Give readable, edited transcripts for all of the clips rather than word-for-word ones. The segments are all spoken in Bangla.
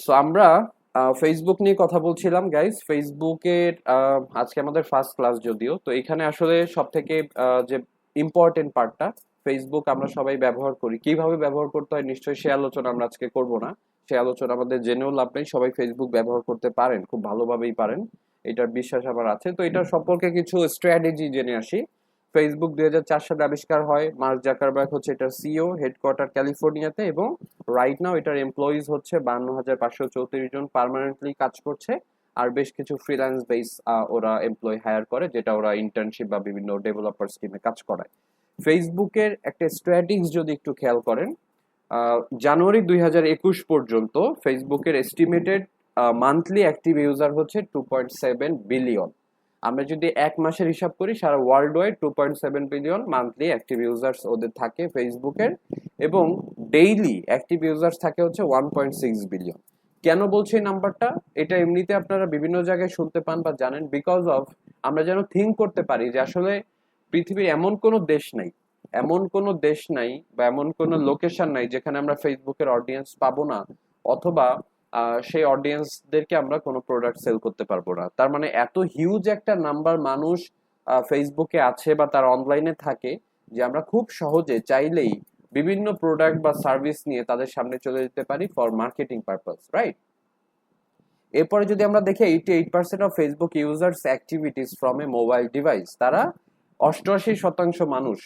সো আমরা ফেসবুক নিয়ে কথা বলছিলাম গাইস। ফেসবুকের আজকে আমাদের ফার্স্ট ক্লাস, যদিও তো এখানে আসলে সব থেকে যে ইম্পর্টেন্ট পার্টটা, ফেসবুক আমরা সবাই ব্যবহার করি, কিভাবে ব্যবহার করতে হয় নিশ্চয়ই সে আলোচনা আমরা আজকে করব না। সে আলোচনা আমাদের জেনেও লাভ নেই, সবাই ফেসবুক ব্যবহার করতে পারেন, খুব ভালোভাবেই পারেন, এটার বিশ্বাস আমার আছে। তো এটার সম্পর্কে কিছু স্ট্র্যাটেজি জেনে আসি। ফেসবুক 2004 সালে আবিষ্কার হয়। মার্ক জাকারবার্গ হচ্ছে এটার সিইও, হেডকোয়ার্টার ক্যালিফোর্নিয়াতে, এবং রাইট নাও এটার এমপ্লয়িজ হচ্ছে 52,534 জন পার্মানেন্টলি কাজ করছে। আর বেশ কিছু ফ্রিল্যান্স বেস ওরা এমপ্লয় হায়ার করে, যেটা ওরা ইন্টার্নশিপ বা বিভিন্ন ডেভেলপার স্কিমে কাজ করায়। ফেসবুকের একটা স্ট্র্যাটেজিস যদি একটু খেয়াল করেন, জানুয়ারি 2021 পর্যন্ত ফেসবুকের এস্টিমেটেড মান্থলি অ্যাক্টিভ ইউজার হচ্ছে 2.7 বিলিয়ন। আমরা যদি এক মাসের হিসাব করি, সারা world wide 2.7 billion monthly active users ওদের থাকে ফেসবুকের, এবং ডেইলি অ্যাক্টিভ ইউজার্স থাকে হচ্ছে 1.6 বিলিয়ন। কেন বলছি এই নাম্বারটা? এটা এমনিতে আপনারা বিভিন্ন জায়গায় শুনতে পান বা জানেন, বিকজ অফ আমরা যেন থিঙ্ক করতে পারি যে আসলে পৃথিবীর এমন কোনো দেশ নাই, এমন কোনো দেশ নাই বা এমন কোনো লোকেশন নাই যেখানে আমরা ফেসবুকের অডিয়েন্স পাবো না, অথবা সেই অডিয়েন্সদেরকে আমরা কোনো প্রোডাক্ট সেল করতে পারবো না। তার মানে এত হিউজ একটা নাম্বার মানুষ ফেসবুকে আছে বা তার অনলাইনে থাকে, যে আমরা খুব সহজে চাইলেই বিভিন্ন প্রোডাক্ট বা সার্ভিস নিয়ে তাদের সামনে চলে যেতে পারি ফর মার্কেটিং পারপাস, রাইট? এরপরে যদি আমরা দেখি 88% of Facebook users activities from a mobile device. তারা 88% মানুষ,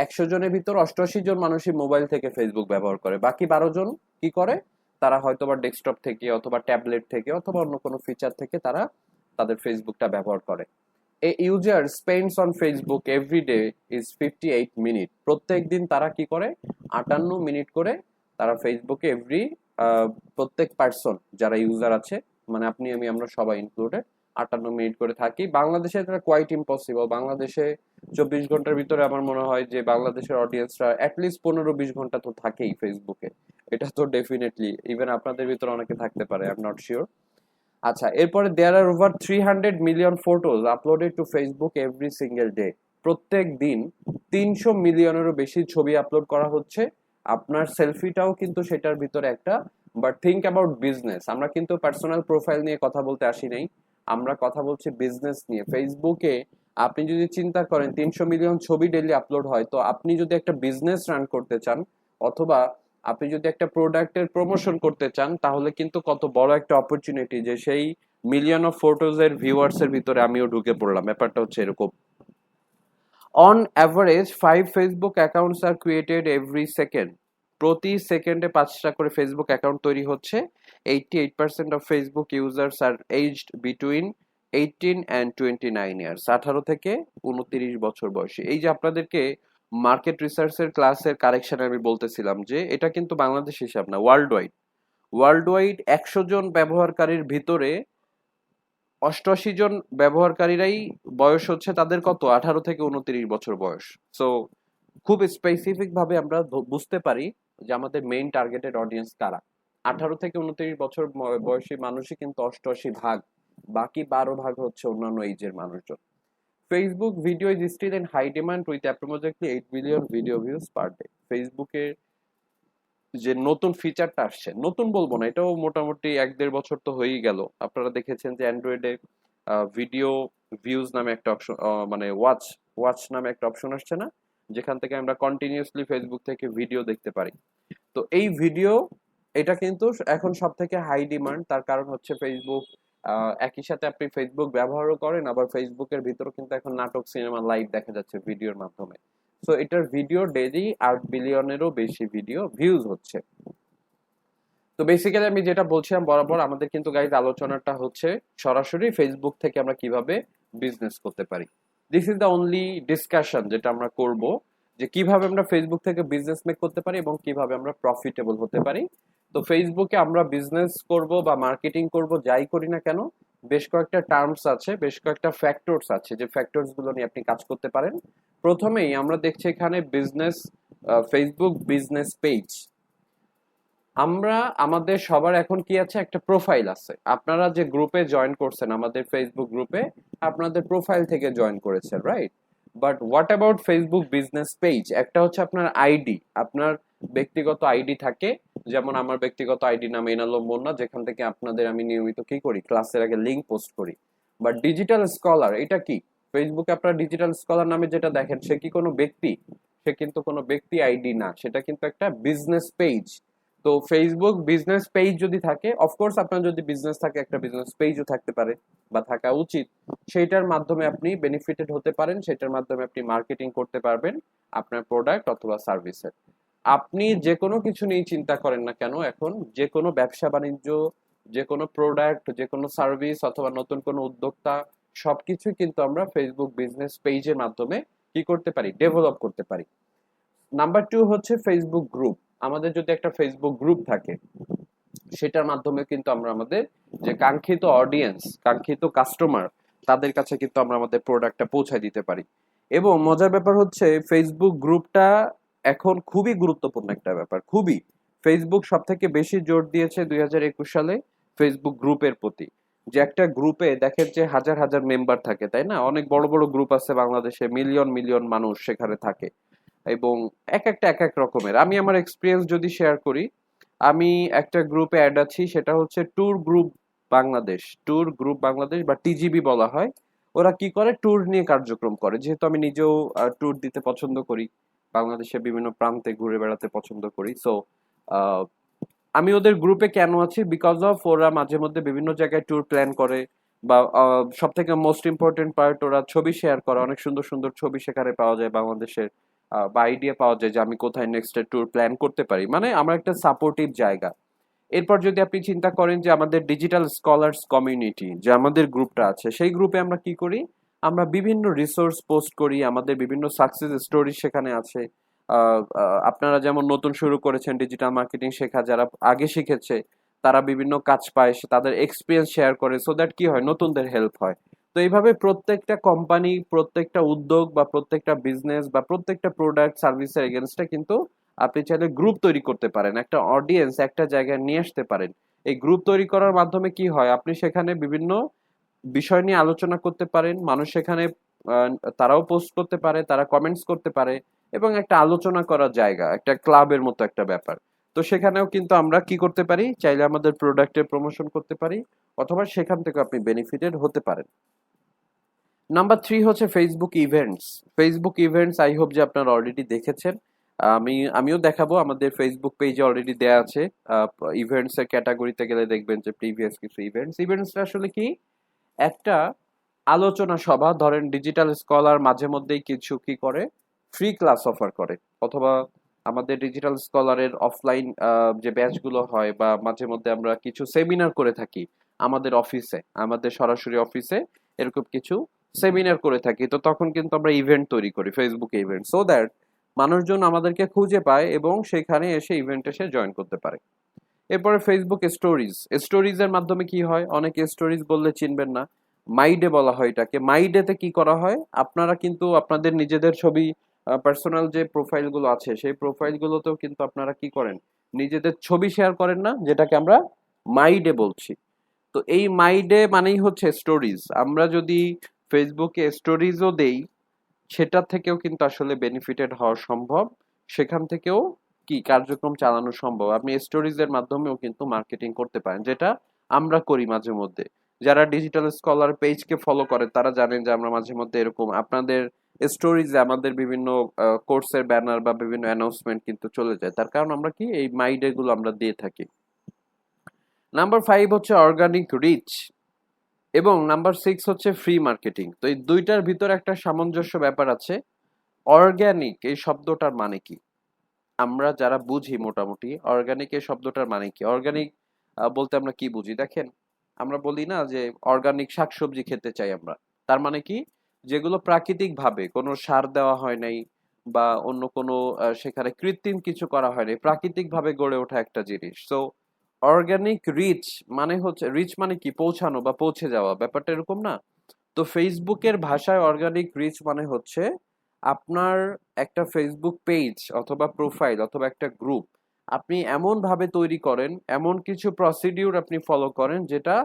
100 জনের ভিতর 88 জন মানুষই মোবাইল থেকে ফেসবুক ব্যবহার করে। বাকি 12 জন কি করে? তারা হয়তো বা ডেস্কটপ থেকে অথবা ট্যাবলেট থেকে অথবা অন্য কোনো ফিচার থেকে তারা তাদের ফেসবুকটা ব্যবহার করে। A user spends on Facebook every day is 58 minute. প্রত্যেক দিন তারা কি করে? 58 মিনিট করে তারা ফেসবুকে প্রত্যেক পার্সন যারা ইউজার আছে, মানে আপনি আমি আমরা সবাই ইনক্লুডেড, 58 মিনিট করে থাকি। বাংলাদেশে এটা কোয়াইট ইম্পসিবল। বাংলাদেশে 24 ঘন্টার ভিতরে আমার মনে হয় যে বাংলাদেশের অডিয়েন্সরা অ্যাটলিস্ট 15-20 ঘন্টা তো থাকেই ফেসবুকে। এটা তো ডেফিনেটলি ইভেন আপনাদের ভিতরে অনেকে থাকতে পারে, আই এম নট শিওর। আচ্ছা, এরপরে there are over 300 million photos uploaded to Facebook every single day. প্রত্যেক দিন 300 মিলিয়নেরও বেশি ছবি আপলোড করা হচ্ছে। আপনার সেলফিটাও কিন্তু সেটার ভিতরে একটা। But think about business. আমরা কিন্তু পার্সোনাল প্রোফাইল নিয়ে কথা বলতে আসি নাই, আমরা কথা বলছি বিজনেস নিয়ে। ফেসবুকে আপনি যদি চিন্তা করেন 300 মিলিয়ন ছবি ডেইলি আপলোড হয়, তো আপনি যদি একটা বিজনেস রান করতে চান, অথবা আপনি যদি একটা প্রোডাক্টের প্রমোশন করতে চান, তাহলে কিন্তু কত বড় একটা অপরচুনিটি যে সেই মিলিয়ন অফ ফটোজ এর ভিউয়ার্স এর ভিতরে আমিও ঢুকে পড়লাম। ব্যাপারটা হচ্ছে এরকম। On average 5 Facebook accounts are created every second. প্রতি সেকেন্ডে 5টা করে ফেসবুক অ্যাকাউন্ট তৈরি হচ্ছে। 88% of Facebook users are aged between 18 and 29 years. 18 থেকে 29 বছর বয়সী। এই যে আপনাদেরকে মার্কেট রিসার্চের ক্লাসের কারেকশনে আমি বলতেছিলাম যে এটা কিন্তু বাংলাদেশ হিসাব না, ওয়ার্ল্ড ওয়াইড। ওয়ার্ল্ড ওয়াইড 100 জন ব্যবহারকারীর ভিতরে 88 জন ব্যবহারকারীরাই বয়স হচ্ছে তাদের কত? 18 থেকে 29 বছর বয়স। সো খুব স্পেসিফিক ভাবে আমরা বুঝতে পারি যে আমাদের মেইন টার্গেটেড অডিয়েন্স কারা। 18 থেকে 29 বছর বয়সী মানুষই কিন্তু 88 ভাগ, বাকি 12 ভাগ হচ্ছে অন্যান্য এইজের মানুষজন। Facebook video is still in high demand with approximately 8 billion video views per day. ফেসবুকের যে নতুন ফিচারটা আসছে, নতুন বলবো না, এটাও মোটামুটি 1-1.5 বছর তো হয়েই গেল। আপনারা দেখেছেন যে অ্যান্ড্রয়েডে ভিডিও ভিউজ নামে একটা অপশন, মানে ওয়াচ ওয়াচ নামে একটা অপশন আসছে না, যেখান থেকে আমরা কন্টিনিউয়াসলি ফেসবুক থেকে ভিডিও দেখতে পারি। তো এই ভিডিও, এটা কিন্তু এখন সব থেকে হাই ডিমান্ড। তার কারণ হচ্ছে ফেসবুক, একই সাথে আপনি ফেসবুক ব্যবহারও করেন, আবার ফেসবুকের ভিতরে কিন্তু এখন নাটক, সিনেমা লাইভ দেখা যাচ্ছে ভিডিওর মাধ্যমে। সো এটার ভিডিও ডেইলি 8 বিলিয়নেরও বেশি ভিডিও ভিউজ হচ্ছে। তো বেসিক্যালি আমি যেটা বলছিলাম বরাবর, আমাদের কিন্তু গাইজ আলোচনাটা হচ্ছে সরাসরি ফেসবুক থেকে আমরা কিভাবে বিজনেস করতে পারি। This is the only discussion যেটা আমরা করব, যে কিভাবে আমরা ফেসবুক থেকে বিজনেস মেক করতে পারি এবং কিভাবে আমরা প্রফিটেবল হতে পারি। তো ফেসবুকে আমরা বিজনেস করব বা মার্কেটিং করব, যাই করি না কেন, বেশ কয়েকটা টার্মস আছে, বেশ কয়েকটা ফ্যাক্টরস আছে, যে ফ্যাক্টরস গুলো নিয়ে আপনি কাজ করতে পারেন। প্রথমেই আমরা দেখছি এখানে বিজনেস, ফেসবুক বিজনেস পেজ। আমরা আমাদের সবার এখন কি আছে? একটা প্রোফাইল আছে। আপনারা যে গ্রুপে জয়েন করছেন, আমাদের ফেসবুক গ্রুপে, আপনাদের প্রোফাইল থেকে জয়েন করেছেন, right? But what about Facebook business page? একটা হচ্ছে আপনার আইডি, আপনার ব্যক্তিগত আইডি থাকে, যেমন আমার ব্যক্তিগত আইডি নাম এনালম বন্যা, যেখান থেকে আপনাদের আমি নিয়মিত কি করি, ক্লাসের আগে লিঙ্ক পোস্ট করি। বাট ডিজিটাল স্কলার এটা কি? ফেসবুকে আপনারা ডিজিটাল স্কলার নামে যেটা দেখেন, সে কি কোনো ব্যক্তি? সে কিন্তু কোনো ব্যক্তি আইডি না, সেটা কিন্তু একটা বিজনেস পেজ। তো ফেসবুক বিজনেস পেজ যদি থাকে, অফকোর্স আপনার যদি বিজনেস থাকে, একটা বিজনেস পেজও থাকতে পারে বা থাকা উচিত, সেইটার মাধ্যমে আপনি বেনিফিটেড হতে পারেন, সেটার মাধ্যমে আপনি মার্কেটিং করতে পারবেন আপনার প্রোডাক্ট অথবা সার্ভিসের। আপনি যে কোনো কিছু নিয়ে চিন্তা করেন না কেন, এখন যে কোনো ব্যবসা বাণিজ্য, যে কোনো প্রোডাক্ট, যে কোনো সার্ভিস অথবা নতুন কোনো উদ্যোক্তা, সবকিছুই কিন্তু আমরা ফেসবুক বিজনেস পেজের মাধ্যমে কি করতে পারি, ডেভেলপ করতে পারি। নাম্বার 2 হচ্ছে ফেসবুক গ্রুপ। আমাদের যদি একটা ফেসবুক গ্রুপ থাকে, সেটার মাধ্যমে কিন্তু আমরা আমাদের যে কাঙ্ক্ষিত অডিয়েন্স, কাঙ্ক্ষিত কাস্টমার, তাদের কাছে কিন্তু আমরা আমাদের প্রোডাক্টটা পৌঁছায় দিতে পারি। এবং মজার ব্যাপার হচ্ছে ফেসবুক গ্রুপটা এখন খুবই গুরুত্বপূর্ণ একটা ব্যাপার, খুবই। ফেসবুক সব থেকে বেশি জোর দিয়েছে 2021 সালে ফেসবুক গ্রুপের প্রতি। যে একটা গ্রুপে দেখেন যে হাজার হাজার মেম্বার থাকে, তাই না? অনেক বড় বড় গ্রুপ আছে বাংলাদেশে, মিলিয়ন মিলিয়ন মানুষ সেখানে থাকে, এবং এক একটা এক এক রকমের। আমি আমার এক্সপিরিয়েন্স যদি শেয়ার করি, আমি একটা গ্রুপে অ্যাড আছি, সেটা হচ্ছে tour group Bangladesh, tour group Bangladesh বা টিজিবি বলা হয়। ওরা কি করে, ট্যুর নিয়ে কার্যক্রম করে। যেহেতু আমি নিজেও ট্যুর দিতে পছন্দ করি, বাংলাদেশের বিভিন্ন প্রান্তে ঘুরে বেড়াতে পছন্দ করি, সো আমি ওদের গ্রুপে কেন আছি, বিকজ অফ ওরা মাঝে মধ্যে বিভিন্ন জায়গায় ট্যুর প্ল্যান করে, বা সব থেকে মোস্ট ইম্পর্টেন্ট পার্ট, ওরা ছবি শেয়ার করে, অনেক সুন্দর সুন্দর ছবি সেখানে পাওয়া যায় বাংলাদেশের, বা আইডিয়া পাওয়া যায় যে আমি কোথায় নেক্সট ট্যুর প্ল্যান করতে পারি। মানে আমার একটা সাপোর্টিভ জায়গা। এরপর যদি আপনি চিন্তা করেন যে আমাদের ডিজিটাল স্কলার্স কমিউনিটি, যে আমাদের গ্রুপটা আছে, সেই গ্রুপে আমরা কি করি, আমরা বিভিন্ন রিসোর্স পোস্ট করি, আমাদের বিভিন্ন সাকসেস স্টোরি সেখানে আছে। আপনারা যেমন নতুন শুরু করেছেন ডিজিটাল মার্কেটিং শেখা, যারা আগে শিখেছে তারা বিভিন্ন কাজ পায়, তাদের এক্সপিরিয়েন্স শেয়ার করে, সো দ্যাট কি হয়, নতুনদের হেল্প হয়। তো এইভাবে প্রত্যেকটা কোম্পানি, প্রত্যেকটা উদ্যোগ বা প্রত্যেকটা বিজনেস বা প্রত্যেকটা প্রোডাক্ট সার্ভিসের এগেনস্টে কিন্তু আপনি চাইলে গ্রুপ তৈরি করতে পারেন, একটা অডিয়েন্স একটা জায়গায় নিয়ে আসতে পারেন। এই গ্রুপ তৈরি করার মাধ্যমে কি হয়, আপনি সেখানে বিভিন্ন বিষয় নিয়ে আলোচনা করতে পারেন, মানুষ সেখানে আহ, তারাও পোস্ট করতে পারে, তারা কমেন্টস করতে পারে, এবং একটা আলোচনা করার জায়গা, একটা ক্লাবের মতো একটা ব্যাপার। তো সেখানেও কিন্তু আমরা কি করতে পারি, চাইলে আমাদের প্রোডাক্টের প্রমোশন করতে পারি, অথবা সেখান থেকে আপনি বেনিফিটেড হতে পারেন। নাম্বার 3 হচ্ছে Facebook events. Facebook events I hope যে আপনারা অলরেডি দেখেছেন। আমিও দেখাবো, আমাদের ফেসবুক পেজে অলরেডি দেয়া আছে। ইভেন্টস এর ক্যাটাগরিতে গেলে দেখবেন যে প্রিভিয়াস কিছু ইভেন্টস। ইভেন্টসটা আসলে কি, একটা আলোচনা সভা। ধরেন ডিজিটাল স্কলার মাঝে মধ্যেই কিছু কি করে, ফ্রি ক্লাস অফার করে, অথবা আমাদের ডিজিটাল স্কলারের অফলাইন যে ব্যাচগুলো হয়, বা মাঝে মধ্যে আমরা কিছু সেমিনার করে থাকি আমাদের অফিসে, আমাদের সরাসরি অফিসে এরকম কিছু সেমিনার করে থাকি। তো তখন কিন্তু আমরা ইভেন্ট তৈরি করি, ফেসবুকে ইভেন্ট, সো দ্যাট মানুষজন আমাদেরকে খুঁজে পায় এবং সেখানে এসে ইভেন্ট এসে জয়েন করতে পারে। এরপরে ফেসবুক স্টোরিজ। স্টোরিজ এর মাধ্যমে কি হয়, অনেকে স্টোরিজ বললে চিনবেন না, মাইডে বলা হয় এটাকে। মাইডেতে কি করা হয়, আপনারা কিন্তু আপনাদের নিজেদের ছবি, পার্সোনাল যে প্রোফাইল গুলো আছে, সেই প্রোফাইল গুলোতেও কিন্তু আপনারা কি করেন, নিজেদের ছবি শেয়ার করেন না, যেটাকে আমরা মাইডে বলছি। তো এই মাইডে মানেই হচ্ছে স্টোরিজ। আমরা যদি ফেসবুকে স্টোরিজও দেই, সেটা থেকেও কিন্তু আসলে বেনিফিটেড হওয়া সম্ভব, সেখান থেকেও কি কার্যক্রম চালানো সম্ভব। আপনি স্টোরিজ এর মাধ্যমেও কিন্তু মার্কেটিং করতে পারেন, যেটা আমরা করি মাঝে মধ্যে। যারা ডিজিটাল স্কলার পেজকে ফলো করে তারা জানেন যে আমরা মাঝে মধ্যে এরকম আপনাদের স্টোরিজে আমাদের বিভিন্ন কোর্সের ব্যানার বা বিভিন্ন অ্যানাউন্সমেন্ট কিন্তু চলে যায়, তার কারণ আমরা কি এই মাইডে গুলো আমরা দিয়ে থাকি। নাম্বার 5 হচ্ছে অর্গানিক রিচ, এবং নাম্বার 6 হচ্ছে ফ্রি মার্কেটিং। তো এই দুইটার ভিতরে একটা সামঞ্জস্য ব্যাপার আছে। অর্গানিক এই শব্দটার মানে কি, আমরা যারা বুঝি মোটামুটি, অর্গানিক এই শব্দটার মানে কি, অর্গানিক বলতে আমরা কি বুঝি, দেখেন আমরা বলি না যে অর্গানিক শাকসবজি খেতে চাই আমরা, তার মানে কি, যেগুলো প্রাকৃতিক ভাবে কোনো সার দেওয়া হয় নাই, বা অন্য কোনো সেখানে কৃত্রিম কিছু করা হয় নাই, প্রাকৃতিক ভাবে গড়ে ওঠা একটা জিনিস। সো অর্গানিক রিচ মানে হচ্ছে, রিচ মানে কি, পৌঁছানো বা পৌঁছে যাওয়া, ব্যাপারটা এরকম না? তো ফেসবুকের ভাষায় অর্গানিক রিচ মানে হচ্ছে আপনার একটা ফেসবুক পেজ অথবা প্রোফাইল অথবা একটা গ্রুপ আপনি এমন ভাবে তৈরি করেন, এমন কিছু প্রসিডিউর আপনি ফলো করেন যেটা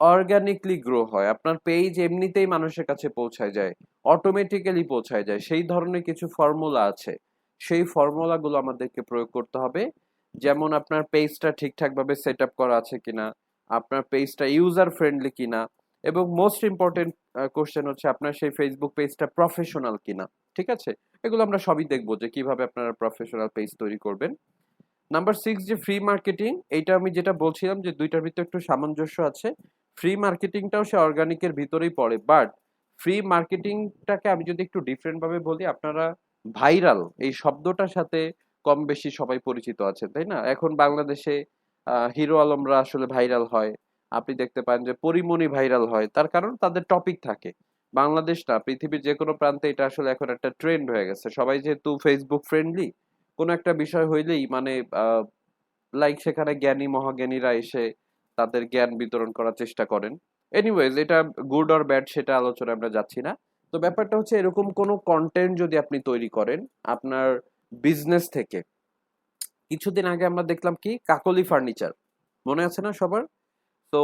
অর্গানিকলি গ্রো হয়, আপনার পেজ এমনিতেই মানুষের কাছে পৌঁছায় যায়, অটোমেটিক্যালি পৌঁছায় যায়, সেই ধরনের কিছু ফর্মুলা আছে। সেই ফর্মুলাগুলো আমাদেরকে প্রয়োগ করতে হবে। যেমন আপনার পেজটা ঠিকঠাকভাবে সেট আপ করা আছে কিনা, আপনার পেজটা ইউজার ফ্রেন্ডলি কিনা, এবং মোস্ট ইম্পর্টেন্ট কোশ্চেন হচ্ছে আপনার সেই ফেসবুক পেজটা প্রফেশনাল কিনা। ঠিক আছে, এগুলো আমরা সবই দেখবো যে কিভাবে আপনারা প্রফেশনাল পেজ তৈরি করবেন। নাম্বার 6 যে ফ্রি মার্কেটিং, এইটা আমি যেটা বলছিলাম যে দুইটার ভিতরে একটু সামঞ্জস্য আছে। ফ্রি মার্কেটিংটাও সে অর্গানিকের ভিতরেই পড়ে, বাট ফ্রি মার্কেটিংটাকে আমি যদি একটু ডিফারেন্ট ভাবে বলি, আপনারা ভাইরাল এই শব্দটার সাথে কম বেশি সবাই পরিচিত আছেন, তাই না? এখন বাংলাদেশে হিরো আলমরা আসলে ভাইরাল হয়, আপনি দেখতে পান যে পরিমণি ভাইরাল হয়, তার কারণ তাদের টপিক থাকে। বাংলাদেশ না, পৃথিবীর যে কোনো প্রান্তে এটা আসলে এখন একটা ট্রেন্ড হয়ে গেছে। সবাই যেহেতু ফেসবুক ফ্রেন্ডলি, কোনো একটা বিষয় হইলেই মানে লাইক সেখানে জ্ঞানী মহাজ্ঞানীরা এসে তাদের জ্ঞান বিতরণ করার চেষ্টা করেন। এনিওয়েজ, এটা গুড অর ব্যাড সেটা আলোচনা আমরা যাচ্ছি না। তো ব্যাপারটা হচ্ছে এরকম কোনো কন্টেন্ট যদি আপনি তৈরি করেন আপনার বিজনেস থেকে। কিছুদিন আগে আমরা দেখলাম কি কাকলি ফার্নিচার, মনে আছে না সবার? তো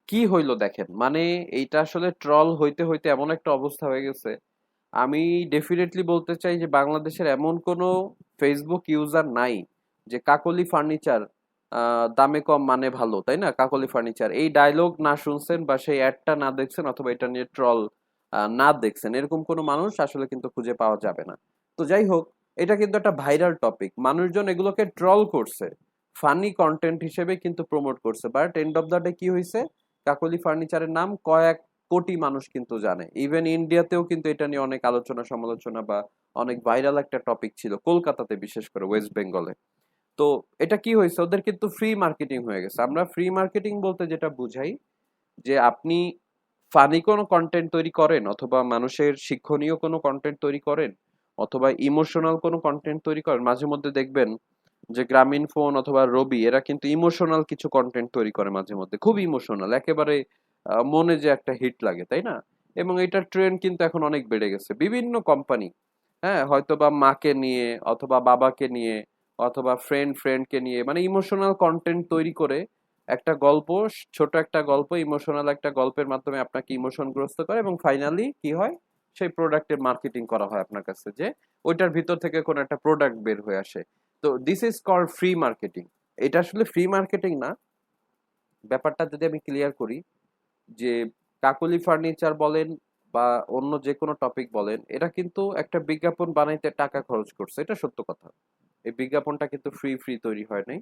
কি হইলো দেখেন, মানে এইটা আসলে ট্রল হইতে হইতে এমন একটা অবস্থা হয়ে গেছে। আমি ডেফিনেটলি বলতে চাই যে বাংলাদেশের এমন কোনো ফেসবুক ইউজার নাই যে কাকলি ফার্নিচার দামে কম মানে ভালো, তাই না? কাকলি ফার্নিচার এই ডায়লগ না শুনছেন বা সেই অ্যাডটা না দেখছেন অথবা এটা নিয়ে ট্রল না দেখছেন, এরকম কোনো মানুষ আসলে কিন্তু খুঁজে পাওয়া যাবে না। তো যাই হোক, এটা কিন্তু একটা ভাইরাল টপিক, মানুষজন এগুলোকে ট্রল করছে, ফানি কন্টেন্ট হিসেবে কিন্তু প্রমোট করছে, but end of the day কি হয়েছে, কাকলি ফার্নিচারের নাম কয়েক কোটি মানুষ কিন্তু জানে। ইভেন ইন্ডিয়াতেও কিন্তু এটা নিয়ে অনেক আলোচনা সমালোচনা বা অনেক ভাইরাল একটা টপিক ছিল, কলকাতাতে বিশেষ করে, ওয়েস্ট বেঙ্গলে। তো এটা কি হয়েছে, ওদের কিন্তু ফ্রি মার্কেটিং হয়ে গেছে। আমরা ফ্রি মার্কেটিং বলতে যেটা বুঝাই যে আপনি ফানি কোনো কন্টেন্ট তৈরি করেন, অথবা মানুষের শিক্ষণীয় কোনো কন্টেন্ট তৈরি করেন, অথবা ইমোশনাল কোনো কন্টেন্ট তৈরি করেন। মাঝে মধ্যে দেখবেন যে গ্রামীণ ফোন অথবা রবি এরা কিন্তু ইমোশনাল কিছু কন্টেন্ট তৈরি করে মাঝে মধ্যে, খুব ইমোশনাল, একেবারে মনে যে একটা হিট লাগে, তাই না? এবং এটার ট্রেন্ড কিন্তু এখন অনেক বেড়ে গেছে। বিভিন্ন কোম্পানি, হ্যাঁ, হয়তো বা মাকে নিয়ে অথবা বাবাকে নিয়ে অথবা ফ্রেন্ডকে নিয়ে, মানে ইমোশনাল কন্টেন্ট তৈরি করে একটা গল্প, ছোট একটা গল্প, ইমোশনাল একটা গল্পের মাধ্যমে আপনাকে ইমোশনগ্রস্ত করে, এবং ফাইনালি কি হয়, সেই প্রোডাক্টের মার্কেটিং করা হয় আপনার কাছে, যে ওইটার ভিতর থেকে কোনো একটা প্রোডাক্ট বের হয়ে আসে। তো this is called free marketing. এটা আসলে ফ্রি মার্কেটিং না। ব্যাপারটা যদি আমি ক্লিয়ার করি, যে কাকলি ফার্নিচার বলেন বা অন্য যে কোনো টপিক বলেন, এটা কিন্তু একটা বিজ্ঞাপন বানাইতে টাকা খরচ করছে, এটা সত্য কথা। এই বিজ্ঞাপনটা কিন্তু ফ্রি তৈরি হয় নাই।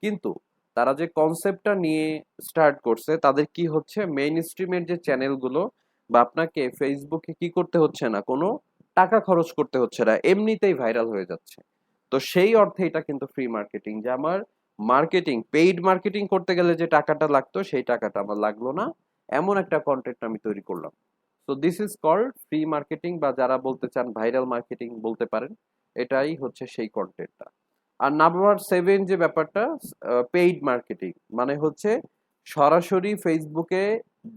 কিন্তু তারা যে কনসেপ্টটা নিয়ে স্টার্ট করছে, তাদের কি হচ্ছে, মেইন স্ট্রিমের যে চ্যানেলগুলো বা আপনাকে ফেসবুকে কি করতে হচ্ছে না, কোনো টাকা খরচ করতে হচ্ছে না, এমনিতেই ভাইরাল হয়ে যাচ্ছে। তো সেই অর্থে এটা কিন্তু ফ্রি মার্কেটিং, যে আমার মার্কেটিং, পেইড মার্কেটিং করতে গেলে যে টাকাটা লাগতো সেই টাকাটা আমার লাগলো না, এমন একটা কন্টেন্ট আমি তৈরি করলাম। তো this is called free marketing, বা যারা বলতে চান ভাইরাল মার্কেটিং বলতে পারেন। এটাই হচ্ছে সেই কন্টেন্টটা। আর নাম্বার 7 যে ব্যাপারটা, পেইড মার্কেটিং, মানে হচ্ছে সরাসরি ফেসবুকে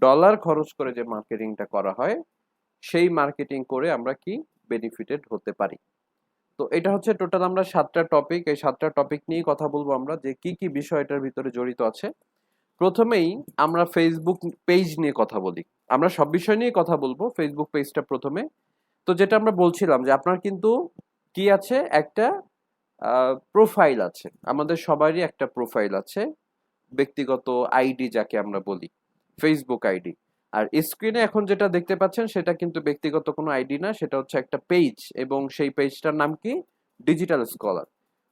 ডলার খরচ করে যে মার্কেটিংটা করা হয়, সেই মার্কেটিং করে আমরা কি বেনিফিটেড হতে পারি। তো এটা হচ্ছে টোটাল আমরা 7টা টপিক, এই 7টা টপিক নিয়ে কথা বলবো আমরা, যে কি কি বিষয় এটার ভিতরে জড়িত আছে। প্রথমেই আমরা ফেসবুক পেজ নিয়ে কথা বলি। আমরা সব বিষয় নিয়ে কথা বলবো, ফেসবুক পেজটা প্রথমে। তো যেটা আমরা বলছিলাম যে আপনার কিন্তু কি আছে, একটা প্রোফাইল আছে, আমাদের সবারই একটা প্রোফাইল আছে, ব্যক্তিগত আইডি যাকে আমরা বলি, ফেসবুক আইডি। আর স্ক্রিনে এখন যেটা দেখতে পাচ্ছেন সেটা কিন্তু ব্যক্তিগত কোনো আইডি না, সেটা হচ্ছে একটা পেজ, এবং সেই পেজটার নাম কি, ডিজিটাল স্কলার।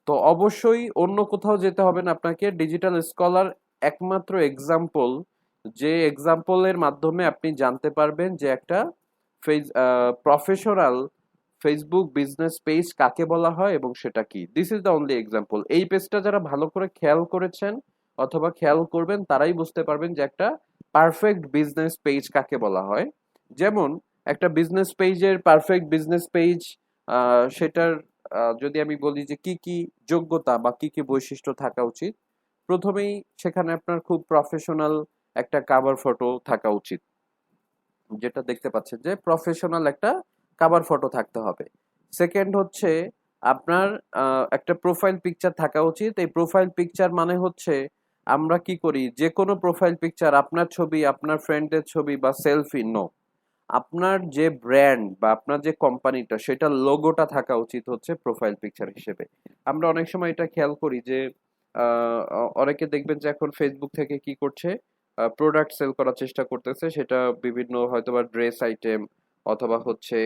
তো অবশ্যই অন্য কোথাও যেতে হবে না আপনাকে, ডিজিটাল স্কলার একমাত্র এক্সাম্পল, যে এক্সাম্পলের মাধ্যমে আপনি জানতে পারবেন যে একটা প্রফেশনাল ফেসবুক বিজনেস পেজ কাকে বলা হয় এবং সেটা কি। This is the only example. এই পেজটা যারা ভালো করে খেয়াল করেছেন অথবা খেয়াল করবেন তারাই বুঝতে পারবেন যে একটা পারফেক্ট বিজনেস পেজ কাকে বলা হয়। যেমন একটা বিজনেস পেজের, পারফেক্ট বিজনেস পেজ, সেটার যদি আমি বলি যে কি কি যোগ্যতা বা কি কি বৈশিষ্ট্য থাকা উচিত, প্রথমেই সেখানে আপনার খুব প্রফেশনাল একটা কাভার ফটো থাকা উচিত, যেটা দেখতে পাচ্ছেন যে প্রফেশনাল একটা কাভার ফটো থাকতে হবে। সেকেন্ড হচ্ছে আপনার একটা প্রোফাইল পিকচার থাকা উচিত। এই প্রোফাইল পিকচার মানে হচ্ছে, আমরা কি করি, যে কোনো প্রোফাইল পিকচার আপনার ছবি, আপনার ফ্রেন্ডের ছবি বা সেলফি, নো, আপনার যে ব্র্যান্ড বা আপনার যে কোম্পানিটা সেটার লোগোটা থাকা উচিত হচ্ছে প্রোফাইল পিকচার হিসেবে। আমরা অনেক সময় এটা খেয়াল করি যে অনেকে দেখবেন যে এখন ফেসবুক থেকে কি করছে, প্রোডাক্ট সেল করার চেষ্টা করতেছে, সেটা বিভিন্ন হয়তোবা ড্রেস আইটেম অথবা হচ্ছে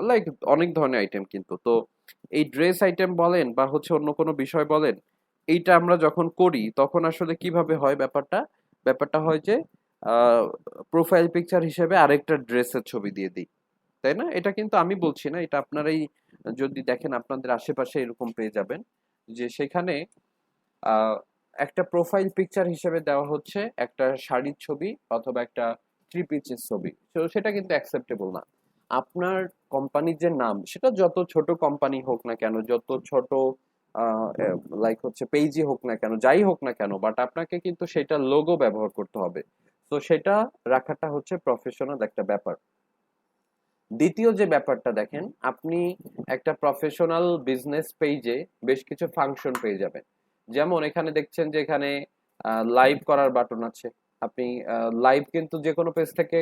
লাইক অনেক ধরনের আইটেম, কিন্তু তো এই ড্রেস আইটেম বলেন বা হচ্ছে অন্য কোনো বিষয় বলেন, এইটা আমরা যখন করি তখন আসলে কিভাবে হয় ব্যাপারটা, ব্যাপারটা হয় যে প্রোফাইল পিকচার হিসেবে আরেকটা ড্রেসের ছবি দিয়ে দিই, তাই না? এটা কিন্তু আমি বলছি না, এটা আপনারাই যদি দেখেন আপনাদের আশেপাশে এরকম পেয়ে যাবেন যে সেখানে আহ, একটা প্রোফাইল পিকচার হিসেবে দেওয়া হচ্ছে একটা শাড়ির ছবি অথবা একটা থ্রি পিসের ছবি। তো সেটা কিন্তু অ্যাকসেপ্টেবল না। আপনার কোম্পানির যে নাম, সেটা যত ছোট কোম্পানি হোক না কেন, যত ছোট লাইক হচ্ছে পেজই হোক না কেন, যাই হোক না কেন, বাট আপনাকে কিন্তু সেটা লোগো ব্যবহার করতে হবে। তো সেটা রাখাটা হচ্ছে প্রফেশনাল একটা ব্যাপার। দ্বিতীয় যে ব্যাপারটা দেখেন, আপনি একটা প্রফেশনাল বিজনেস পেজে বেশ কিছু ফাংশন পেয়ে যাবেন। যেমন এখানে দেখছেন যে এখানে লাইভ করার বাটন আছে। আপনি লাইভ কিন্তু যে কোনো পেজ থেকে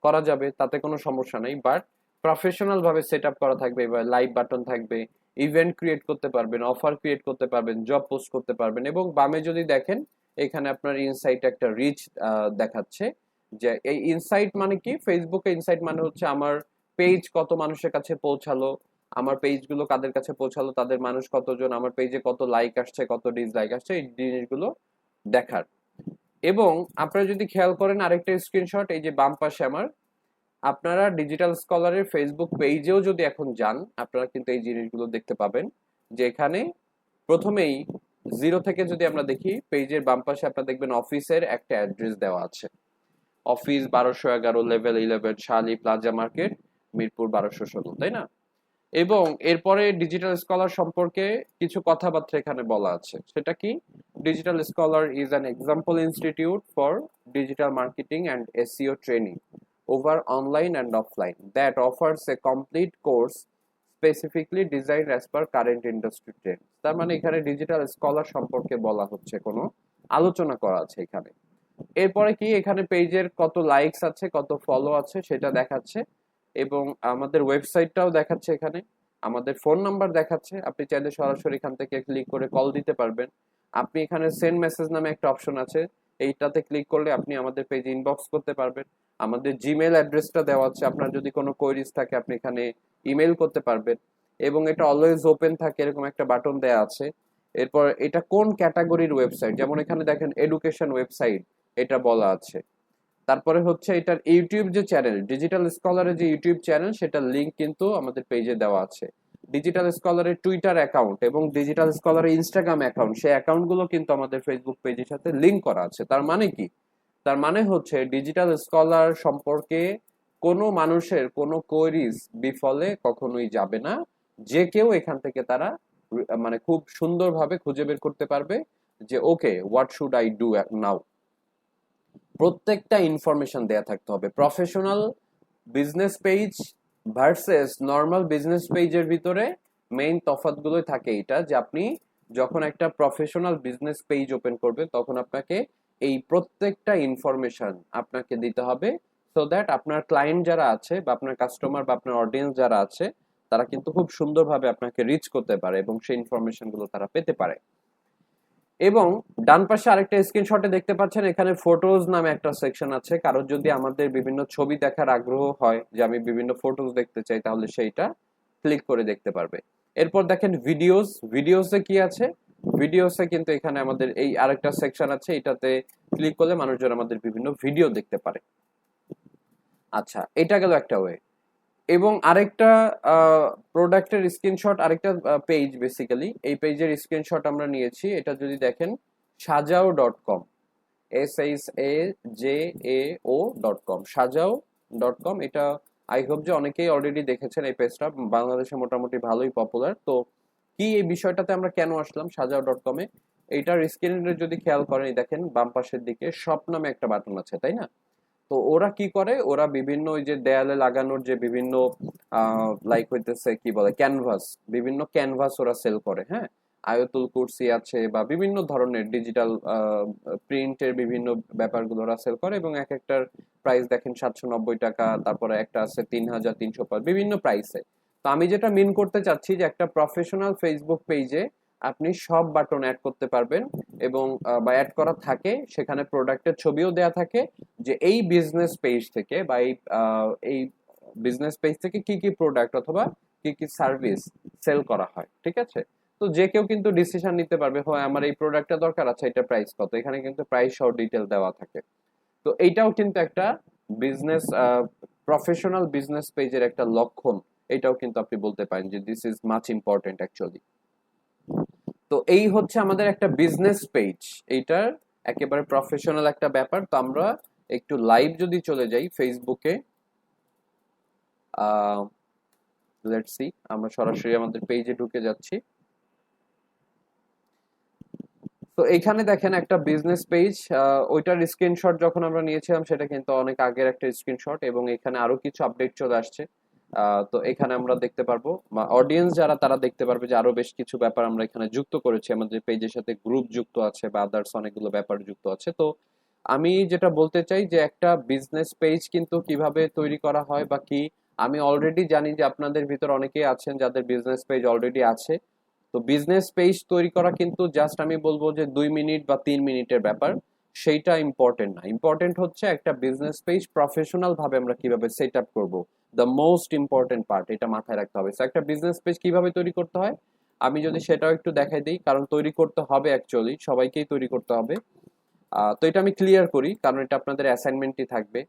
করা যাবে, তাতে কোনো সমস্যা নেই, বাট প্রফেশনাল ভাবে সেট আপ করা থাকবে, বা লাইভ বাটন থাকবে, ইভেন্ট ক্রিয়েট করতে পারবেন, অফার ক্রিয়েট করতে পারবেন, জব পোস্ট করতে পারবেন। এবং বামে যদি দেখেন, এখানে আপনার ইনসাইট একটা রিচ দেখাচ্ছে। যে এই ইনসাইট মানে কি, ফেসবুকে ইনসাইট মানে হচ্ছে আমার পেজ কত মানুষের কাছে পৌঁছালো, আমার পেজগুলো কাদের কাছে পৌঁছালো, তাদের মানুষ কতজন, আমার পেজে কত লাইক আসছে, কত ডিসলাইক আসছে, এই জিনিসগুলো দেখার। এবং আপনারা যদি খেয়াল করেন আরেকটা স্ক্রিনশট, এই যে বাম পাশে আমার, আপনারা ডিজিটাল স্কলারের ফেসবুক পেজেও যদি এখন যান, আপনারা কিন্তু এই জিনিসগুলো দেখতে পাবেন যে এখানে প্রথমেই জিরো থেকে যদি আমরা দেখি, পেজের বাম পাশে আপনারা দেখবেন অফিসের একটা অ্যাড্রেস দেওয়া আছে। অফিস 1211 লেভেল 11, শালি প্লাজা মার্কেট, মিরপুর 1216, তাই না? এবং এরপরে ডিজিটাল স্কলার সম্পর্কে কিছু কথাবার্তা এখানে বলা আছে। সেটা কি? Digital scholar is an example institute for digital marketing and SEO training over online and offline that offers a complete course specifically design as per current industry trend. তার মানে এখানে ডিজিটাল স্কলার সম্পর্কে বলা হচ্ছে, কোনো আলোচনা করা আছে এখানে। এরপরে কি, এখানে পেজের কত লাইকস আছে, কত ফলো আছে সেটা দেখাচ্ছে, এবং আমাদের ওয়েবসাইটটাও দেখাচ্ছে এখানে, আমাদের ফোন নাম্বার দেখাচ্ছে। আপনি চাইলে সরাসরি এখান থেকে ক্লিক করে কল দিতে পারবেন। আপনি এখানে সেন্ড মেসেজ নামে একটা অপশন আছে, এইটাতে ক্লিক করলে আপনি আমাদের পেজ ইনবক্স করতে পারবেন। আমাদের জিমেল অ্যাড্রেসটা দেওয়া আছে, আপনার যদি কোনো কোয়েরিজ থাকে আপনি এখানে ইমেল করতে পারবেন। এবং এটা অলওয়েজ ওপেন থাকে, এরকম একটা বাটন দেওয়া আছে। এরপর এটা কোন ক্যাটাগরির ওয়েবসাইট, যেমন এখানে দেখেন এডুকেশন ওয়েবসাইট, এটা বলা আছে। তারপরে হচ্ছে এটার ইউটিউব যে চ্যানেল, ডিজিটাল স্কলারের যে ইউটিউব চ্যানেল, সেটার লিংক কিন্তু আমাদের পেজে দেওয়া আছে। ডিজিটাল স্কলারের টুইটার অ্যাকাউন্ট এবং ডিজিটাল স্কলারের ইনস্টাগ্রাম অ্যাকাউন্ট, সেই অ্যাকাউন্টগুলো কিন্তু আমাদের ফেসবুক পেজের সাথে লিংক করা আছে। তার মানে কি? তার মানে হচ্ছে ডিজিটাল স্কলার সম্পর্কে কোনো মানুষের কোনো কোয়েরিজ বিফলে কখনোই যাবে না। যে কেউ এখান থেকে তারা মানে খুব সুন্দরভাবে খুঁজে বের করতে পারবে যে okay, what should I do now. প্রত্যেকটা ইনফরমেশন দেয়া থাকতে হবে। Professional business page versus normal business পেজের ভিতরে মেইন তফাৎগুলোই থাকে এটা, যে আপনি যখন একটা প্রফেশনাল বিজনেস পেজ ওপেন করবেন তখন আপনাকে এই প্রত্যেকটা ইনফরমেশন আপনাকে দিতে হবে, সো দ্যাট আপনার ক্লায়েন্ট যারা আছে বা আপনার কাস্টমার বা আপনার অডিয়েন্স যারা আছে, তারা কিন্তু খুব সুন্দরভাবে আপনাকে রিচ করতে পারে এবং সেই ইনফরমেশনগুলো তারা পেতে পারে। এবং ডান পাশে আরেকটা স্ক্রিনশটে দেখতে পাচ্ছেন, এখানে ফটোজ নামে একটা সেকশন আছে। কারোর যদি আমাদের বিভিন্ন ছবি দেখার আগ্রহ হয়, যে আমি বিভিন্ন ফটোজ দেখতে চাই, তাহলে সেইটা ক্লিক করে দেখতে পারবে। এরপর দেখেন ভিডিওস, ভিডিওসে কি আছে? ভিডিওসে কিন্তু এখানে আমাদের এই আরেকটা সেকশন আছে, এটাতে ক্লিক করলে মানুষজন আমাদের বিভিন্ন ভিডিও দেখতে পারে। আচ্ছা, এটা গেল একটা ওয়ে। এবং আরেকটা প্রোডাক্টের স্ক্রিনশট, আরেকটা পেজ, বেসিক্যালি এই পেজের স্ক্রিনশট আমরা নিয়েছি। এটা যদি দেখেন, সাজাও.com, SHAJAO.com, সাজাও.com। এটা আই হোপ যে অনেকেই অলরেডি দেখেছেন। এই পেজটা বাংলাদেশে মোটামুটি ভালোই পপুলার। তো কি এই বিষয়টাতে আমরা কেন আসলাম সাজাও.com-এ, এইটার স্ক্রিনে যদি খেয়াল করেন, দেখেন বাম পাশের দিকে শপ নামে একটা বাটন আছে, তাই না? তো ওরা কি করে, ওরা বিভিন্ন ওই যে দেয়ালে লাগানোর যে বিভিন্ন লাইক হইতেছে কি বলে ক্যানভাস, বিভিন্ন ক্যানভাস ওরা সেল করে, হ্যাঁ। আয়াতুল কুরসি আছে বা বিভিন্ন ধরনের ডিজিটাল প্রিন্টের বিভিন্ন ব্যাপারগুলো ওরা সেল করে, এবং এক একটার প্রাইস দেখেন 790 টাকা, তারপরে একটা আছে 3300, বিভিন্ন প্রাইসে। তো আমি যেটা মিন করতে চাচ্ছি যে একটা প্রফেশনাল ফেসবুক পেজে আপনি সব বাটন অ্যাড করতে পারবেন, এবং বা অ্যাড করা থাকে, সেখানে প্রোডাক্টের ছবিও দেয়া থাকে যে এই বিজনেস পেজ থেকে বা এই বিজনেস পেজ থেকে কি কি প্রোডাক্ট অথবা কি কি সার্ভিস সেল করা হয়, ঠিক আছে? তো যে কেউ কিন্তু ডিসিশন নিতে পারবে, হয় আমার এই প্রোডাক্টটা দরকার আছে, এটা প্রাইস কত, এখানে কিন্তু প্রাইস সহ ডিটেল দেওয়া থাকে। তো এইটাও কিন্তু একটা বিজনেস প্রফেশনাল বিজনেস পেজের একটা লক্ষণ। এটাও কিন্তু আপনি বলতে পারেন যে this is much important actually. তো এই হচ্ছে আমাদের একটা বিজনেস পেজ, এইটার একেবারে প্রফেশনাল একটা ব্যাপার। তো আমরা একটু লাইভ যদি চলে যাই ফেসবুকে, লেটস সি, আমরা সরাসরি আমাদের পেজে ঢুকে যাচ্ছি। তো এখানে দেখেন একটা বিজনেস পেজ, ওইটার স্ক্রিনশট যখন আমরা নিয়েছিলাম সেটা কিন্তু অনেক আগের একটা স্ক্রিনশট, এবং এখানে আরো কিছু আপডেট চলে আসছে। তো এখানে আমরা দেখতে পারবো, বা অডিয়েন্স যারা তারা দেখতে পারবে যে আরো বেশ কিছু ব্যাপার আমরা এখানে যুক্ত করেছি, আমাদের পেজের সাথে গ্রুপ যুক্ত আছে বা আদার্স অনেকগুলো ব্যাপার যুক্ত আছে। তো আমি যেটা বলতে চাই যে একটা বিজনেস পেজ কিন্তু কিভাবে তৈরি করা হয় বা কি, আমি অলরেডি জানি যে আপনাদের ভিতর অনেকেই আছেন যাদের বিজনেস পেজ অলরেডি আছে। তো বিজনেস পেজ তৈরি করা কিন্তু জাস্ট আমি বলবো যে 2 মিনিট বা 3 মিনিটের ব্যাপার, সেইটা ইম্পর্টেন্ট না। ইম্পর্টেন্ট হচ্ছে একটা বিজনেস পেজ প্রফেশনাল ভাবে আমরা কিভাবে সেট আপ করবো, দ্য মোস্ট ইম্পর্টেন্ট পার্ট, এটা মাথায় রাখতে হবে। একটা বিজনেস পেজ কিভাবে তৈরি করতে হয় আমি যদি সেটাও একটু দেখাই দিই, কারণ তৈরি করতে হবে, অ্যাকচুয়ালি সবাইকেই তৈরি করতে হবে। তো এটা আমি ক্লিয়ার করি কারণ এটা আপনাদের অ্যাসাইনমেন্টই থাকবে,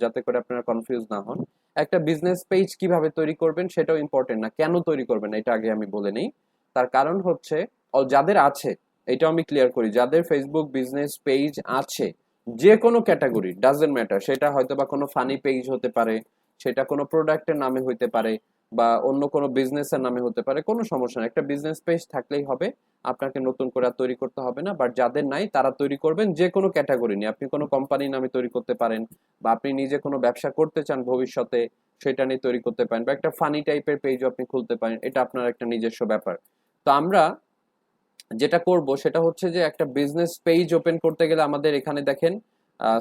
যাতে করে আপনারা কনফিউজ না হন। একটা বিজনেস পেজ কিভাবে তৈরি করবেন সেটাও ইম্পর্টেন্ট না, কেন তৈরি করবেন এটা আগে আমি বলে নেই। তার কারণ হচ্ছে যাদের আছে, এটাও আমি ক্লিয়ার করি, যাদের ফেসবুক বিজনেস পেজ আছে, যে কোনো ক্যাটাগরি ডাজেন্ট ম্যাটার, সেটা হয়তো বা কোনো ফানি পেজ হতে পারে, সেটা কোনো প্রোডাক্টের নামে হতে পারে, বা অন্য কোনো বিজনেসের নামে হতে পারে, কোনো সমস্যা নেই, একটা বিজনেস পেজ থাকলেই হবে, আপনাকে নতুন করে আর তৈরি করতে হবে না। বাট যাদের নাই তারা তৈরি করবেন যে কোনো ক্যাটাগরি নিয়ে, আপনি কোনো কোম্পানির নামে তৈরি করতে পারেন, বা আপনি নিজে কোনো ব্যবসা করতে চান ভবিষ্যতে সেটা নিয়ে তৈরি করতে পারেন, বা একটা ফানি টাইপের পেজও আপনি খুলতে পারেন, এটা আপনার একটা নিজস্ব ব্যাপার। তো আমরা যেটা করব সেটা হচ্ছে যে একটা বিজনেস পেজ ওপেন করতে গেলে আমাদের এখানে দেখেন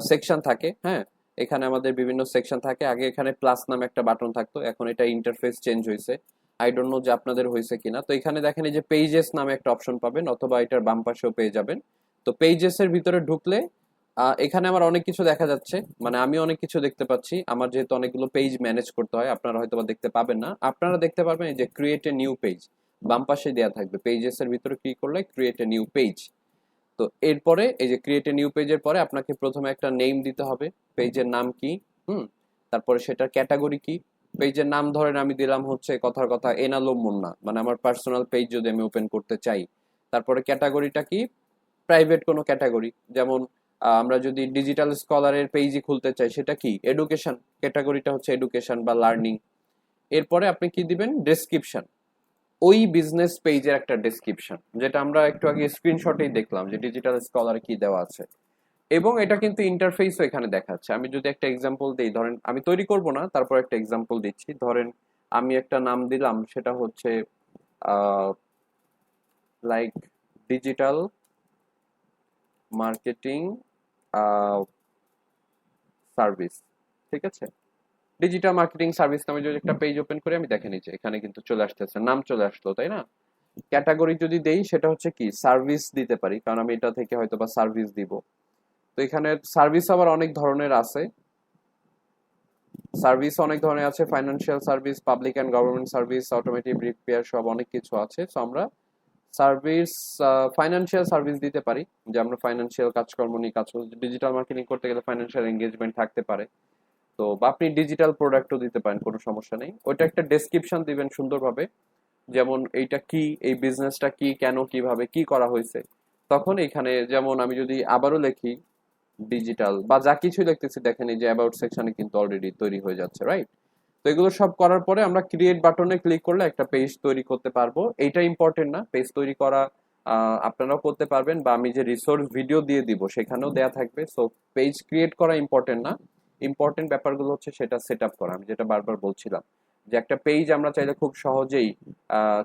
সেকশন থাকে, হ্যাঁ, এখানে আমাদের বিভিন্ন সেকশন থাকে। আগে এখানে প্লাস নামে একটা বাটন থাকতো, এখন এটা ইন্টারফেস চেঞ্জ হয়েছে, আই ডোন্ট নো যে আপনাদের হয়েছে কিনা। তো এখানে দেখেন এই যে পেজেস নামে একটা অপশন পাবেন, অথবা এটার বাম পাশেও পেয়ে যাবেন। তো পেজেস এর ভিতরে ঢুকলে এখানে আমার অনেক কিছু দেখা যাচ্ছে, মানে আমি অনেক কিছু দেখতে পাচ্ছি, আমার যেহেতু অনেকগুলো পেজ ম্যানেজ করতে হয়, আপনারা হয়তো বা দেখতে পাবেন না। আপনারা দেখতে পারবেন এই যে ক্রিয়েট এ নিউ পেজ, বাম পাশে দেওয়া থাকবে, পেজেস এর ভিতরে ক্লিক করলে ক্রিয়েট এ নিউ পেজ। তো এরপরে এই যে ক্রিয়েট এ নিউ পেজের পরে আপনাকে প্রথমে একটা নেম দিতে হবে, পেজের নাম কি, হুম, তারপরে সেটার ক্যাটাগরি কি। পেজের নাম ধরেন আমি দিলাম হচ্ছে কথার কথা এনালো মুন্না, মানে আমার পার্সোনাল পেজ যদি আমি ওপেন করতে চাই। তারপরে ক্যাটাগরিটা কি, প্রাইভেট কোনো ক্যাটাগরি, যেমন আমরা যদি ডিজিটাল স্কলারের পেজই খুলতে চাই সেটা কি এডুকেশন, ক্যাটাগরিটা হচ্ছে এডুকেশন বা লার্নিং। এরপরে আপনি কি দিবেন, ডেসক্রিপশন, ওই বিজনেস পেজের একটা ডেসক্রিপশন, যেটা আমরা একটু আগে স্ক্রিনশটেই দেখলাম যে ডিজিটাল স্কলারে কি দেওয়া আছে। এবং এটা কিন্তু ইন্টারফেসও এখানে দেখাচ্ছে। আমি যদি একটা এক্সাম্পল দিই, ধরেন আমি তৈরি করব না, তারপর একটা এক্সাম্পল দিচ্ছি। ধরেন আমি একটা নাম দিলাম, সেটা হচ্ছে লাইক ডিজিটাল মার্কেটিং সার্ভিস, ঠিক আছে? ডিজিটাল মার্কেটিং সার্ভিস নামে যদি একটা পেজ ওপেন করে আমি দেখে নিচ্ছি, এখানে কিন্তু চলে আসতেছে, নাম চলে আসলো, তাই না? ক্যাটাগরি যদি দেই সেটা হচ্ছে কি সার্ভিস দিতে পারি, কারণ আমি এটা থেকে হয়তো বা সার্ভিস দিব। তো এখানে সার্ভিস আবার অনেক ধরনের আছে, সার্ভিস অনেক ধরনের আছে, financial service, public and government service, automotive repair, সব অনেক কিছু আছে। সো আমরা সার্ভিস, ফাইন্যান্সিয়াল সার্ভিস দিতে পারি, যে আমরা ফাইন্যান্সিয়াল কাজকর্ম নিয়ে কাজ করছি, ডিজিটাল মার্কেটিং করতে গেলে ফাইন্যান্সিয়াল এঙ্গেজমেন্ট থাকতে পারে। তো বা আপনি ডিজিটাল প্রোডাক্টও দিতে পারেন, কোনো সমস্যা নেই। ওইটা একটা ডেসক্রিপশন দিবেন সুন্দরভাবে, যেমন এইটা কি, এই বিজনেসটা কি, কেন, কিভাবে, কি করা হয়েছে। তখন এখানে যেমন আমি যদি আবারও লিখি ডিজিটাল বা যা কিছু লিখতেছি, দেখেন এই যে অ্যাবাউট সেকশনে কিন্তু অলরেডি তৈরি হয়ে যাচ্ছে, রাইট? তো এগুলো সব করার পরে আমরা ক্রিয়েট বাটনে ক্লিক করলে একটা পেজ তৈরি করতে পারবো। এইটা ইম্পর্টেন্ট না, পেজ তৈরি করা আপনারাও করতে পারবেন, বা আমি যে রিসোর্স ভিডিও দিয়ে দিব সেখানেও দেয়া থাকবে। সো পেজ ক্রিয়েট করা ইম্পর্টেন্ট না, ইম্পর্টেন্ট ব্যাপারগুলো হচ্ছে সেটা সেট আপ করা, আমি যেটা বারবার বলছিলাম। যে একটা পেজ আমরা চাইলে খুব সহজেই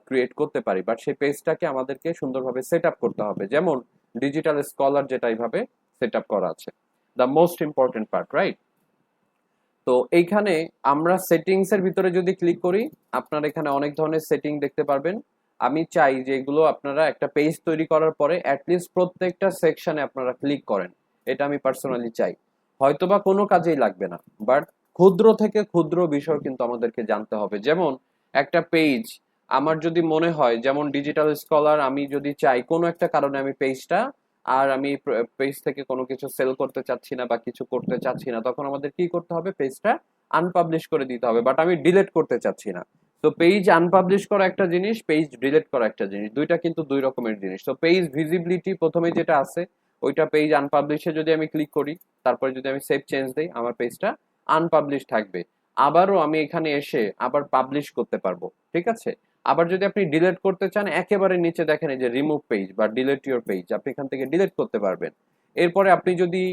ক্রিয়েট করতে পারি, বাট সেই পেজটাকে আমাদেরকে সুন্দরভাবে সেট আপ করতে হবে, যেমন ডিজিটাল স্কলার যেটা এইভাবে সেট আপ করা আছে, the most important part, right? তো এইখানে আমরা সেটিংস এর ভিতরে যদি ক্লিক করি, আপনারা এখানে অনেক ধরনের সেটিং দেখতে পারবেন। আমি চাই যে এগুলো আপনারা একটা পেজ তৈরি করার পরে অ্যাটলিস্ট প্রত্যেকটা সেকশনে আপনারা ক্লিক করেন, এটা আমি পার্সোনালি চাই। হয়তোবা কোনো কাজেই লাগবে না, বাট ক্ষুদ্র থেকে ক্ষুদ্র বিষয় কিন্তু আমাদেরকে জানতে হবে। যেমন একটা পেজ আমার যদি মনে হয়, যেমন ডিজিটাল স্কলার, আমি যদি চাই কোনো একটা কারণে আমি পেজটা আর আমি পেজ থেকে কোনো কিছু সেল করতে চাচ্ছি না বা কিছু করতে চাচ্ছি না, তখন আমাদের কি করতে হবে? পেজটা আনপাবলিশ করে দিতে হবে, বাট আমি ডিলিট করতে চাচ্ছি না। তো পেজ আনপাবলিশ করা একটা জিনিস, পেজ ডিলিট করা একটা জিনিস, দুইটা কিন্তু দুই রকমের জিনিস। তো পেজ ভিজিবিলিটি প্রথমে যেটা আছে ওইটা, পেজ আনপাবলিশে যদি আমি ক্লিক করি, তারপরে যদি আমি সেভ চেঞ্জ দেই, আমার পেজটা আনপাবলিশ থাকবে। আবারও আমি এখানে এসে আবার পাবলিশ করতে পারবো, ঠিক আছে? আবার যদি আপনি ডিলিট করতে চান, একেবারে নিচে দেখেন এই যে রিমুভ পেজ বা ডিলিট ইউর পেজ, আপনি এখান থেকে ডিলিট করতে পারবেন। এরপরে আপনি যদি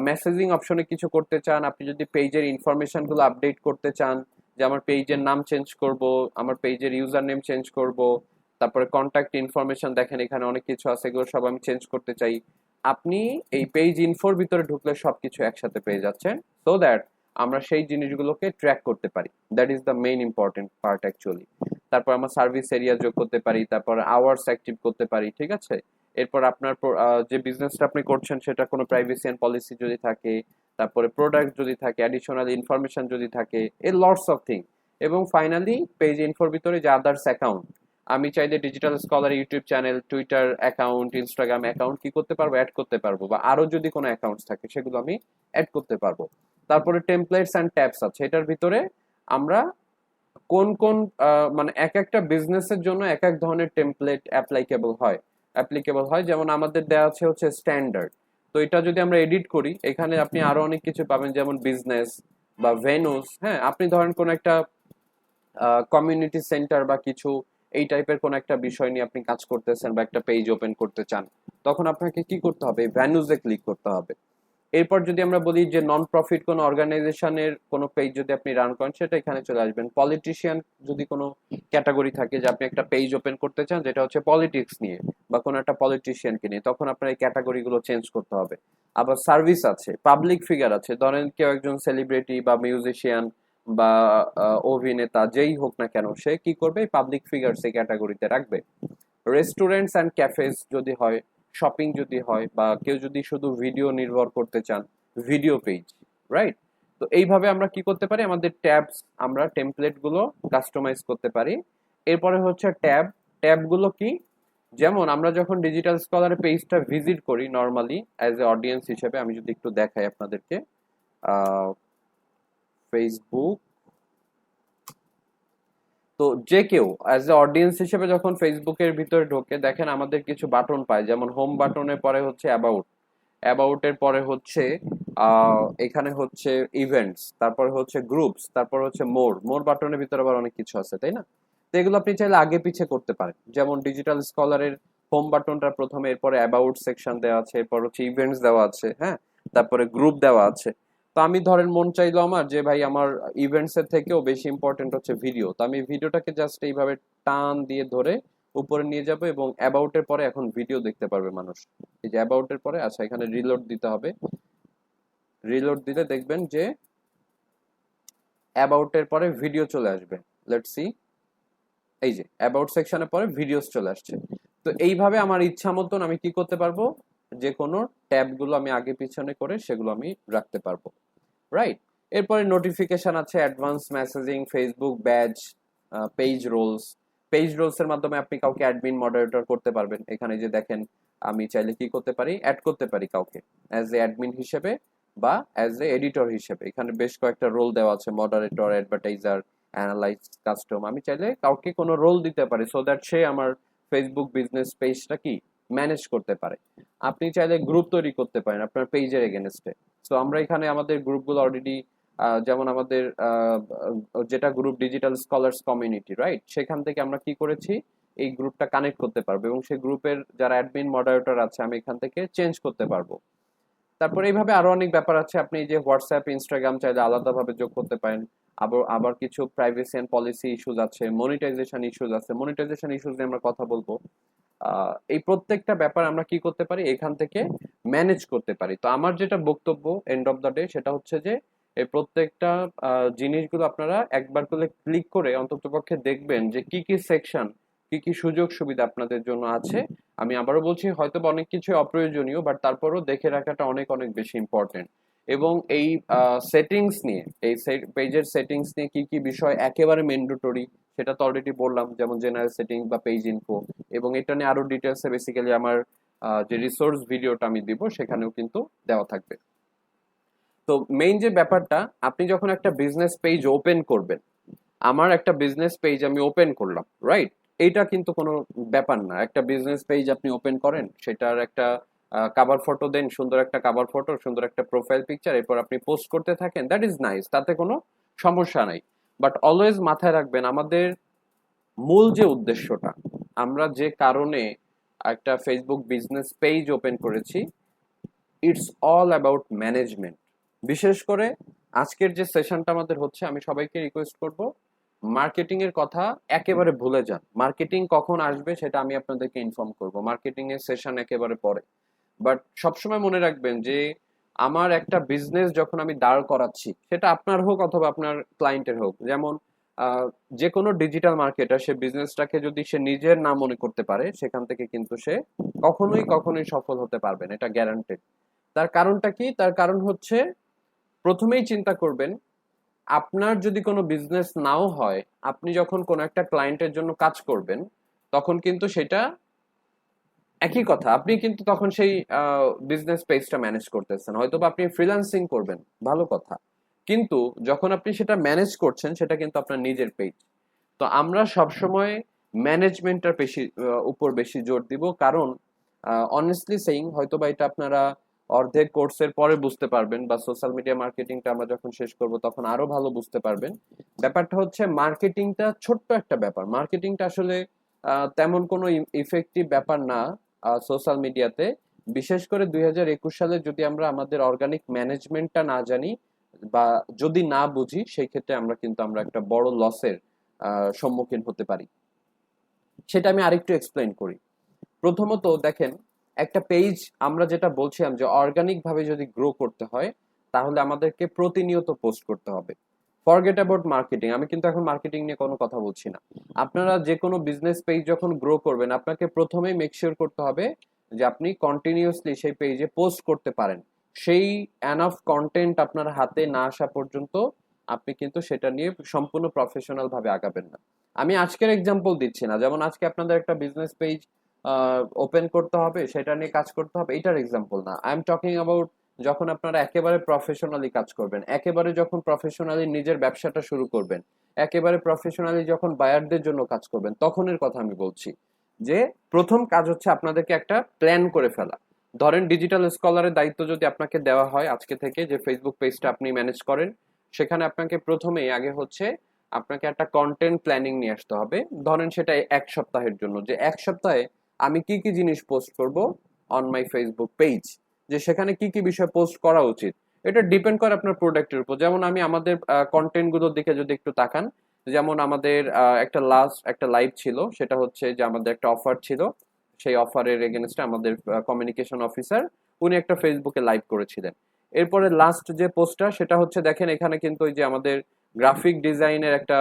মেসেজিং অপশনে কিছু করতে চান, আপনি যদি পেজের ইনফরমেশন গুলো আপডেট করতে চান, যে আমার পেজের নাম চেঞ্জ করব, আমার পেজের ইউজার নেম চেঞ্জ করব, তারপরে কন্ট্যাক্ট ইনফরমেশন দেখেন এখানে অনেক কিছু আছে, এগুলো সব আমি চেঞ্জ করতে চাই, আপনি এই পেজ ইনফোর ভিতরে ঢুকলে সবকিছু একসাথে পেয়ে যাচ্ছেন, সো দ্যাট আমরা সেই জিনিসগুলোকে ট্র্যাক করতে পারি। That is the main important part actually. তারপর আমরা সার্ভিস এরিয়া যোগ করতে পারি, তারপর আওয়ার্স অ্যাক্টিভ করতে পারি, ঠিক আছে? এরপর আপনার যে বিজনেসটা আপনি করছেন সেটা কোনো প্রাইভেসি এন্ড পলিসি যদি থাকে, তারপরে প্রোডাক্ট যদি থাকে, অ্যাডিশনাল ইনফরমেশন যদি থাকে, এ লটস অফ থিং। এবং ফাইনালি পেজ ইনফোর ভিতরে যে আদার্স অ্যাকাউন্ট, আমি চাইলে digital scholar YouTube channel, Twitter account, Instagram account কি করতে পারবো? অ্যাড করতে পারবো, বা আরো যদি কোনো অ্যাকাউন্টস থাকে সেগুলো আমি অ্যাড করতে পারবো। তারপরে টেমপ্লেটস অ্যান্ড ট্যাবস আছে, এটার ভিতরে আমরা কোন কোন মানে এক একটা বিজনেসের জন্য এক এক ধরনের টেমপ্লেট অ্যাপ্লিকেবল হয়। যেমন আমাদের দেওয়া আছে হচ্ছে স্ট্যান্ডার্ড। তো এটা যদি আমরা এডিট করি, এখানে আপনি আরো অনেক কিছু পাবেন, যেমন বিজনেস বা ভেনুস। হ্যাঁ, আপনি ধরেন কোন একটা কমিউনিটি সেন্টার বা কিছু এই টাইপের কোন একটা বিষয় নিয়ে আপনি কাজ করতেছেন বা একটা পেজ ওপেন করতে চান, তখন আপনাকে কি করতে হবে? ভ্যানুজে ক্লিক করতে হবে। এরপর যদি আমরা বলি যে নন প্রফিট কোনো অর্গানাইজেশনের কোনো পেজ যদি আপনি রান করেন, সেটা এখানে চলে আসবেন। পলিটিশিয়ান যদি কোনো ক্যাটাগরি থাকে যে আপনি একটা পেজ ওপেন করতে চান যেটা হচ্ছে পলিটিক্স নিয়ে বা কোনো একটা পলিটিশিয়ানকে নিয়ে, তখন আপনার এই ক্যাটাগরিগুলো চেঞ্জ করতে হবে। আবার সার্ভিস আছে, পাবলিক ফিগার আছে, ধরেন কেউ একজন সেলিব্রিটি বা মিউজিশিয়ান বা অভিনেতা যেই হোক না কেন, সে কি করবে? পাবলিক ফিগার এই ক্যাটাগরিতে রাখবে। রেস্টুরেন্টস অ্যান্ড ক্যাফেস যদি হয়, শপিং যদি হয়, বা কেউ যদি শুধু ভিডিও নির্ভর করতে চান, ভিডিও পেজ, রাইট? তো এইভাবে আমরা কি করতে পারি? আমাদের ট্যাবস, আমরা টেমপ্লেট গুলো কাস্টমাইজ করতে পারি। এরপরে হচ্ছে ট্যাবগুলো কি? যেমন আমরা যখন ডিজিটাল স্কলার পেজটা ভিজিট করি নর্মালি অ্যাজ এ অডিয়েন্স হিসেবে, আমি যদি একটু দেখাই আপনাদেরকে, ফেসবুক, তো যে কেউ অ্যাজ এ অডিয়েন্স হিসেবে যখন ফেসবুকের ভিতরে ঢোকে, দেখেন আমাদের কিছু বাটন পায়, যেমন হোম বাটনের পরে হচ্ছে অ্যাবাউটের পরে হচ্ছে এখানে হচ্ছে ইভেন্টস, তারপরে হচ্ছে গ্রুপস, তারপর হচ্ছে মোর বাটনের ভিতরে আবার অনেক কিছু আছে, তাই না? তো এগুলো আপনি চাইলে আগে পিছে করতে পারেন। যেমন ডিজিটাল স্কলারের হোম বাটনটা প্রথমে, এরপরে অ্যাবাউট সেকশন দেওয়া আছে, এরপর হচ্ছে ইভেন্টস দেওয়া আছে, হ্যাঁ, তারপরে গ্রুপ দেওয়া আছে। তো আমি ধরেন মন চাইলো আমার যে ভাই আমার ইভেন্টস এর থেকেও বেশি ইম্পর্টেন্ট হচ্ছে ভিডিও, তো আমি ভিডিওটাকে জাস্ট এইভাবে টান দিয়ে ধরে উপরে নিয়ে যাব, এবং অ্যাবাউট এর পরে এখন ভিডিও দেখতে পারবে মানুষ। এই যে অ্যাবাউট এর পরে, আচ্ছা এখানে রিলোড দিতে হবে, রিলোড দিলে দেখবেন যে অ্যাবাউট এর পরে ভিডিও চলে আসবে। লেটস সি, এই যে অ্যাবাউট সেকশনের পরে ভিডিওস চলে আসছে। তো এইভাবে আমার ইচ্ছা মতন আমি কি করতে পারবো? যে কোনো ট্যাবগুলো আমি আগে পিছনে করে সেগুলো আমি রাখতে পারবো, রাইট? এরপরে নোটিফিকেশন আছে, advance messaging, Facebook badge, page roles এর মাধ্যমে আপনি কাউকে অ্যাডমিন মডারেটর করতে পারবেন। এখানে যে দেখেন, আমি চাইলে কি করতে পারি? অ্যাড করতে পারি কাউকে অ্যাজ এ অ্যাডমিন হিসেবে বা অ্যাজ এ এডিটর হিসেবে। এখানে বেশ কয়েকটা রোল দেওয়া আছে, মডারেটর, অ্যাডভার্টাইজার, অ্যানালাইজ, কাস্টম। আমি চাইলে কাউকে কোনো রোল দিতে পারি, সো দ্যাট সে আমার ফেসবুক বিজনেস পেজটা কি ম্যানেজ করতে পারে। আপনি চাইলে গ্রুপ তৈরি করতে পারেন আপনার পেজের এগেনস্টে। সো আমরা এখানে আমাদের গ্রুপগুলো অলরেডি, যেমন আমাদের যেটা group digital scholars community, right? সেখান থেকে আমরা কি করেছি? এই গ্রুপটা কানেক্ট করতে পারবো, এবং সেই গ্রুপের যারা অ্যাডমিন মডারেটর আছে আমি এখান থেকে চেঞ্জ করতে পারবো। তারপরে এইভাবে আরো অনেক ব্যাপার আছে, আপনি যে হোয়াটসঅ্যাপ ইনস্টাগ্রাম চাইলে আলাদাভাবে যোগ করতে পারেন। আবার আবার কিছু প্রাইভেসি এন্ড পলিসি ইস্যুজ আছে, মনিটাইজেশন ইস্যুজ আছে, মনিটাইজেশন ইস্যুজ নিয়ে আমরা কথা বলবো। এই প্রত্যেকটা ব্যাপার আমরা কি করতে পারি, এখান থেকে ম্যানেজ করতে পারি। তো আমার যেটা বক্তব্য এন্ড অফ দ্য ডে সেটা হচ্ছে যে এই প্রত্যেকটা জিনিসগুলো আপনারা একবার করে ক্লিক করে অন্ততপক্ষে দেখবেন যে কি কি সেকশন, কি কি সুযোগ সুবিধা আপনাদের জন্য আছে। আমি আবারও বলছি, হয়তো বা অনেক কিছু অপ্রয়োজনীয়, বাট তারপরও দেখে রাখাটা অনেক অনেক বেশি ইম্পর্টেন্ট। এবং এই সেটিংস নিয়ে, এই পেজের সেটিংস নিয়ে কি কি বিষয় একেবারে ম্যান্ডেটরি সেটা তো অলরেডি বললাম, যেমন জেনারেল সেটিংস বা পেজ ইনফো। এবং এটা নিয়ে আরো ডিটেলসে বেসিক্যালি আমার যে রিসোর্স ভিডিওটা আমি দিব সেখানেও কিন্তু দেওয়া থাকবে। তো মেইন যে ব্যাপারটা, আপনি যখন একটা বিজনেস পেজ ওপেন করবেন, আমার একটা বিজনেস পেজ আমি ওপেন করলাম, রাইট? এইটা কিন্তু কোনো ব্যাপার না। একটা বিজনেস পেজ আপনি ওপেন করেন, সেটার একটা কাভার ফটো দেন, সুন্দর একটা কাভার ফটো, সুন্দর একটা প্রোফাইল পিকচার, এরপর আপনি পোস্ট করতে থাকেন, দ্যাট ইজ নাইস, তাতে কোনো সমস্যা নাই। বাট অলওয়েজ মাথায় রাখবেন, আমাদের মূল যে উদ্দেশ্যটা, আমরা যে কারণে একটা ফেসবুক বিজনেস পেজ ওপেন করেছি, ইটস অল অ্যাবাউট ম্যানেজমেন্ট। বিশেষ করে আজকের যে সেশনটা আমাদের হচ্ছে, আমি সবাইকে রিকোয়েস্ট করব মার্কেটিং এর কথা একেবারে ভুলে যান। মার্কেটিং কখন আসবে সেটা আমি আপনাদেরকে ইনফর্ম করব, মার্কেটিং এর সেশন একেবারে পরে। বাট সবসময় মনে রাখবেন যে আমার একটা বিজনেস যখন আমি দাঁড় করাচ্ছি, সেটা আপনার হোক অথবা আপনার ক্লায়েন্টের হোক, যেমন যে কোনো ডিজিটাল মার্কেটার সে বিজনেসটাকে যদি সে নিজের না মনে করতে পারে, সেখান থেকে কিন্তু সে কখনোই কখনোই সফল হতে পারবে না, এটা গ্যারান্টেড। তার কারণটা কি? তার কারণ হচ্ছে, প্রথমেই চিন্তা করবেন, আপনার যদি কোনো বিজনেস নাও হয়, আপনি যখন কোনো একটা ক্লায়েন্টের জন্য কাজ করবেন, তখন কিন্তু সেটা একই কথা, আপনি কিন্তু তখন সেই বিজনেস পেজটা ম্যানেজ করতেছেন, হয়তো বা আপনি ফ্রিল্যান্সিং করবেন, ভালো কথা। কিন্তু যখন আপনি সেটা ম্যানেজ করছেন, সেটা কিন্তু আপনার নিজের পেজ। তো আমরা সবসময় ম্যানেজমেন্টটার উপর বেশি জোর দিব, কারণ অনেস্টলি সেইং, হয়তো বা এটা আপনারা অর্ধেক কোর্সের পরে বুঝতে পারবেন, বা সোশ্যাল মিডিয়া মার্কেটিংটা আমরা যখন শেষ করব তখন আরো ভালো বুঝতে পারবেন। ব্যাপারটা হচ্ছে, মার্কেটিংটা ছোট্ট একটা ব্যাপার, মার্কেটিংটা আসলে তেমন কোনো ইফেক্টিভ ব্যাপার না সোশ্যাল মিডিয়াতে। বিশেষ করে 2021 সালে যদি আমরা আমাদের অর্গানিক ম্যানেজমেন্টটা না জানি বা যদি না বুঝি, সেই ক্ষেত্রে আমরা একটা বড় লসের সম্মুখীন হতে পারি। সেটা আমি আরেকটু এক্সপ্লেইন করি। প্রথমত দেখেন, একটা পেজ আমরা যেটা বলছিলাম যে অর্গানিক ভাবে যদি গ্রো করতে হয়, তাহলে আমাদেরকে প্রতিনিয়ত পোস্ট করতে হবে। ফরগেট অ্যাবাউট মার্কেটিং, আমি কিন্তু এখন মার্কেটিং নিয়ে কোনো কথা বলছি না। আপনারা যে কোনো বিজনেস পেজ যখন গ্রো করবেন, আপনাকে প্রথমেই মেক শিওর করতে হবে যে আপনি কন্টিনিউয়াসলি সেই পেজে পোস্ট করতে পারেন। সেই এনাফ কন্টেন্ট আপনার হাতে না আসা পর্যন্ত আপনি কিন্তু সেটা নিয়ে সম্পূর্ণ প্রফেশনাল ভাবে আগাবেন না। আমি আজকের এক্সাম্পল দিচ্ছি না, যেমন আজকে আপনাদের একটা বিজনেস পেজ ওপেন করতে হবে, সেটা নিয়ে কাজ করতে হবে, এটার এক্সাম্পল না। আই এম টকিং অ্যাবাউট যখন আপনারা একেবারে প্রফেশনালি কাজ করবেন, একেবারে যখন প্রফেশনালি নিজের ব্যবসাটা শুরু করবেন, একেবারে প্রফেশনালি যখন বায়ারদের জন্য কাজ করবেন, তখনের কথা আমি বলছি। যে প্রথম কাজ হচ্ছে আপনাদেরকে একটা প্ল্যান করে ফেলা। ধরেন ডিজিটাল স্কলারের দায়িত্ব যদি আপনাকে দেওয়া হয় আজকে থেকে, যে ফেসবুক পেজটা আপনি ম্যানেজ করেন, সেখানে আপনাকে প্রথমেই আগে হচ্ছে আপনাকে একটা কন্টেন্ট প্ল্যানিং নিয়ে আসতে হবে। ধরেন সেটা 1 সপ্তাহের জন্য, যে 1 সপ্তাহে আমি কি কি জিনিস পোস্ট করব অন মাই ফেসবুক পেজ, যে সেখানে কি কি বিষয় পোস্ট করা উচিত। এটা ডিপেন্ড করে আপনার প্রোডাক্টের উপর। যেমন আমি আমাদের কন্টেন্ট গুলোর দিকে যদি একটু তাকান, যেমন আমাদের একটা লাইভ ছিল, সেটা হচ্ছে যে আমাদের একটা অফার ছিল, সেই অফারের এগেনস্টে আমাদের কমিউনিকেশন অফিসার উনি একটা ফেসবুকে লাইভ করেছিলেন। এরপরে লাস্ট যে পোস্টটা, সেটা হচ্ছে দেখেন এখানে কিন্তু ওই যে আমাদের গ্রাফিক ডিজাইনের একটা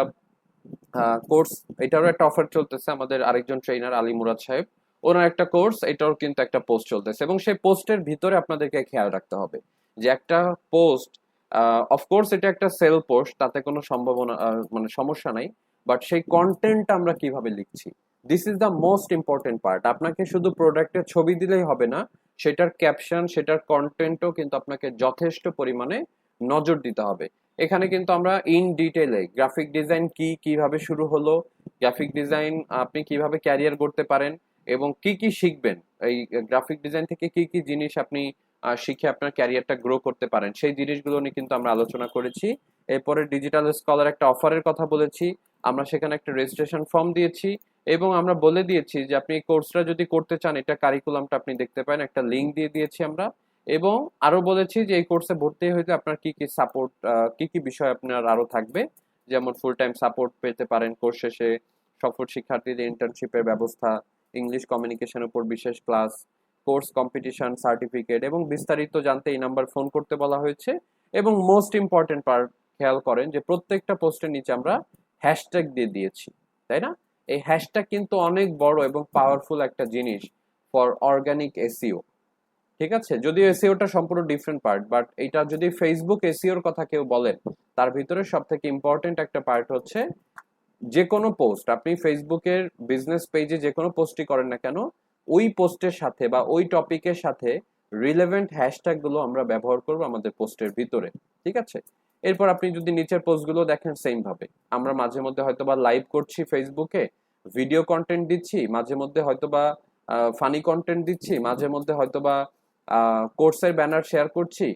কোর্স, এটারও একটা অফার চলতেছে, আমাদের আরেকজন ট্রেনার আলী মুরাদ সাহেব, ওনার একটা কোর্স, এটাও কিন্তু একটা পোস্ট চলতেছে। এবং সেই পোস্টের ভিতরে আপনাদেরকে খেয়াল রাখতে হবে যে একটা পোস্ট, অফকোর্স এটা একটা সেল পোস্ট, তাতে কোনো সম্ভাবনা মানে সমস্যা নাই, বাট সেই কন্টেন্টটা আমরা কিভাবে লিখছি, this is the most important part. আপনাকে শুধু প্রোডাক্টের ছবি দিলেই হবে না, সেটার ক্যাপশন, সেটার কন্টেন্টও কিন্তু আপনাকে যথেষ্ট পরিমাণে নজর দিতে হবে। এখানে কিন্তু আমরা ইন ডিটেলে গ্রাফিক ডিজাইন কি, কিভাবে শুরু হলো, গ্রাফিক ডিজাইন আপনি কিভাবে ক্যারিয়ার করতে পারেন, এবং কি কি শিখবেন, এই গ্রাফিক ডিজাইন থেকে কি কি জিনিস আপনি শিখে আপনার ক্যারিয়ারটা গ্রো করতে পারেন, সেই জিনিসগুলো নিয়ে কিন্তু আমরা আলোচনা করেছি। এরপরে ডিজিটাল স্কলার একটা অফারের কথা বলেছি, আমরা সেখানে একটা রেজিস্ট্রেশন ফর্ম দিয়েছি, এবং আমরা বলে দিয়েছি যে আপনি এই কোর্সটা যদি করতে চান, এটা কারিকুলামটা আপনি দেখতে পারেন, একটা লিঙ্ক দিয়ে দিয়েছি আমরা। এবং আরো বলেছি যে এই কোর্সে ভর্তি হইতে আপনার কি কি সাপোর্ট, কি কি বিষয় আপনার আরো থাকবে, যেমন ফুল টাইম সাপোর্ট পেতে পারেন কোর্স শেষে, সফল শিক্ষার্থীদের ইন্টার্নশিপের ব্যবস্থা, ইংলিশ কমিউনিকেশন উপর বিশেষ ক্লাস, কোর্স কম্পিটিশন সার্টিফিকেট এবং বিস্তারিত জানতে এই নাম্বার ফোন করতে বলা হয়েছে। এবং মোস্ট ইম্পর্টেন্ট পার্ট খেয়াল করেন যে প্রত্যেকটা পোস্টের নিচে আমরা হ্যাশট্যাগ দিয়ে দিয়েছি, তাই না? এই হ্যাশট্যাগ কিন্তু অনেক বড় এবং পাওয়ারফুল একটা জিনিস ফর অর্গানিক এসইও। ঠিক আছে, যদিও এসইওটা সম্পূর্ণ ডিফারেন্ট পার্ট, বাট এটা যদি ফেসবুক এসইওর কথা কেউ বলেন, তার ভিতরে সব থেকে ইম্পর্টেন্ট একটা পার্ট হচ্ছে যে কোনো পোস্ট আপনি ফেসবুকের বিজনেস পেজে যে কোনো পোস্টই করেন না কেন, ওই পোস্টের সাথে বা ওই টপিকের সাথে রিলেভেন্ট হ্যাশট্যাগ গুলো আমরা ব্যবহার করব আমাদের পোস্টের ভিতরে। ঠিক আছে, এরপর আপনি যদি নিচের পোস্টগুলো দেখেন সেম ভাবে আমরা মাঝে মধ্যে হয়তোবা লাইভ করছি ফেসবুকে, ভিডিও কন্টেন্ট দিচ্ছি, মাঝে মধ্যে হয়তোবা ফানি কন্টেন্ট দিচ্ছি, মাঝে মধ্যে হয়তোবা কোর্সের ব্যানার শেয়ার করছি,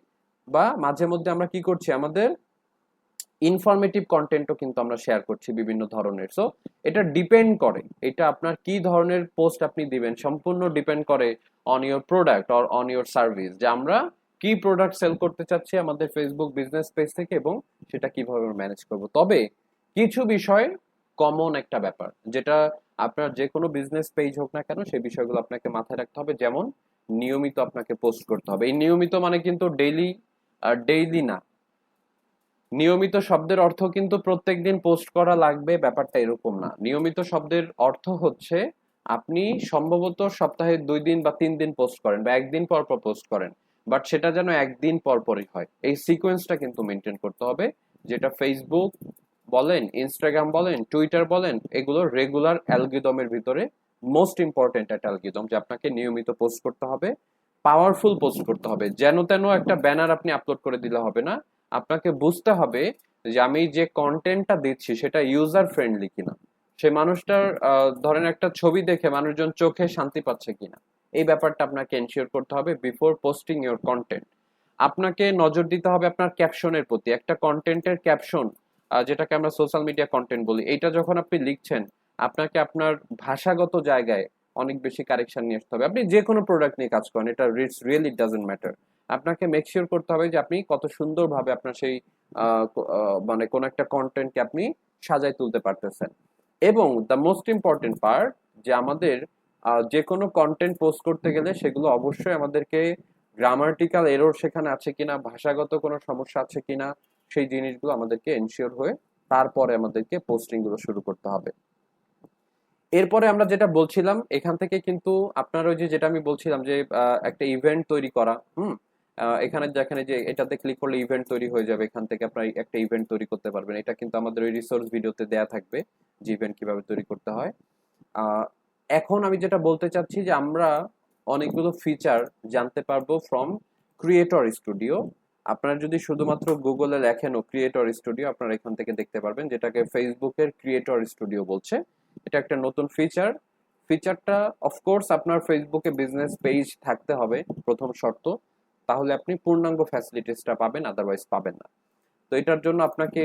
বা মাঝে মধ্যে আমরা কি করছি আমাদের ইনফরমেটিভ কন্টেন্টও কিন্তু আমরা শেয়ার করছি বিভিন্ন ধরনের। সো এটা ডিপেন্ড করে, এটা আপনার কি ধরনের পোস্ট আপনি দিবেন সম্পূর্ণ ডিপেন্ড করে on your product or on your service, যে আমরা কি প্রোডাক্ট সেল করতে চাচ্ছি আমাদের ফেসবুক বিজনেস পেজ থেকে এবং সেটা কিভাবে ম্যানেজ করব। তবে কিছু বিষয় কমন একটা ব্যাপার, যেটা আপনার যে কোনো বিজনেস পেজ হোক না কেন সেই বিষয়গুলো আপনাকে মাথায় রাখতে হবে। যেমন নিয়মিত আপনাকে পোস্ট করতে হবে। এই নিয়মিত মানে কিন্তু ডেইলি, ডেইলি না, নিয়মিত শব্দের অর্থ কিন্তু প্রত্যেকদিন পোস্ট করা লাগবে ব্যাপারটা এরকম না। নিয়মিত শব্দের অর্থ হচ্ছে আপনি সম্ভবত সপ্তাহে 2 দিন বা 3 দিন পোস্ট করেন বা একদিন পর পর পোস্ট করেন, বাট সেটা যেন একদিন পর পরই হয়। এই সিকোয়েন্সটা কিন্তু মেনটেন করতে হবে, যেটা ফেসবুক বলেন, ইনস্টাগ্রাম বলেন, টুইটার বলেন, এগুলো রেগুলার অ্যালগিদমের ভিতরে মোস্ট ইম্পর্টেন্ট একটা অ্যালগিদম, যে আপনাকে নিয়মিত পোস্ট করতে হবে, পাওয়ারফুল পোস্ট করতে হবে। যেন তেন একটা ব্যানার আপনি আপলোড করে দিলে হবে না, আপনাকে বুঝতে হবে যে আমি যে কন্টেন্টটা দিচ্ছি সেটা ইউজার ফ্রেন্ডলি কিনা, সে মানুষটার ধরেন একটা ছবি দেখে মানুষজন চোখে শান্তি পাচ্ছে কিনা, এই ব্যাপারটা আপনাকে এনশিওর করতে হবে বিফোর পোস্টিং ইওর কন্টেন্ট। আপনাকে নজর দিতে হবে আপনার ক্যাপশনের প্রতি। একটা কন্টেন্টের ক্যাপশন, যেটাকে আমরা সোশ্যাল মিডিয়া কন্টেন্ট বলি, এইটা যখন আপনি লিখছেন আপনাকে আপনার ভাষাগত জায়গায় অনেক বেশি কারেকশন নিয়ে আসতে হবে। আপনি যে কোনো প্রোডাক্ট নিয়ে কাজ করেন, এটা ইটস রিয়েলি ডাজন্ট ম্যাটার, আপনাকে মেক শিওর করতে হবে যে আপনি কত সুন্দরভাবে আপনার সেই মানে কোন একটা কন্টেন্টকে আপনি সাজায় তুলতে পারতেছেন। এবং দ্য মোস্ট ইম্পর্টেন্ট পার্ট, যে আমাদের যে কোনো কন্টেন্ট পোস্ট করতে গেলে সেগুলো অবশ্যই আমাদেরকে গ্রামাটিক্যাল এরর সেখানে আছে কিনা, ভাষাগত কোনো সমস্যা আছে কিনা, সেই জিনিসগুলো আমাদেরকে এনশিওর হয়ে তারপরে আমাদেরকে পোস্টিং গুলো শুরু করতে হবে। এরপরে আমরা যেটা বলছিলাম এখান থেকে কিন্তু আপনার ওই যে যেটা আমি বলছিলাম যে একটা ইভেন্ট তৈরি করা, এখানে দেখেন যে এটাতে ক্লিক করলে ইভেন্ট তৈরি হয়ে যাবে, এখান থেকে আপনার একটা ইভেন্ট তৈরি করতে পারবেন। এটা কিন্তু আমাদের ওই রিসোর্স ভিডিওতে দেয়া থাকবে যে ইভেন্ট কিভাবে তৈরি করতে হয়। আহ, এখন আমি যেটা বলতে চাচ্ছি যে আমরা অনেকগুলো ফিচার জানতে পারবো ফ্রম ক্রিয়েটর স্টুডিও। আপনারা যদি শুধুমাত্র গুগলে লেখেন ক্রিয়েটর স্টুডিও, আপনারা এখান থেকে দেখতে পারবেন, যেটাকে ফেসবুকের ক্রিয়েটর স্টুডিও বলছে। এটা একটা নতুন ফিচার। ফিচারটা অফকোর্স আপনার ফেসবুকে বিজনেস পেজ থাকতে হবে প্রথম শর্ত, তাহলে আপনি পূর্ণাঙ্গ ফ্যাসিলিটিসটা পাবেন, আদারওয়াইজ পাবেন না। তো এটার জন্য আপনাকে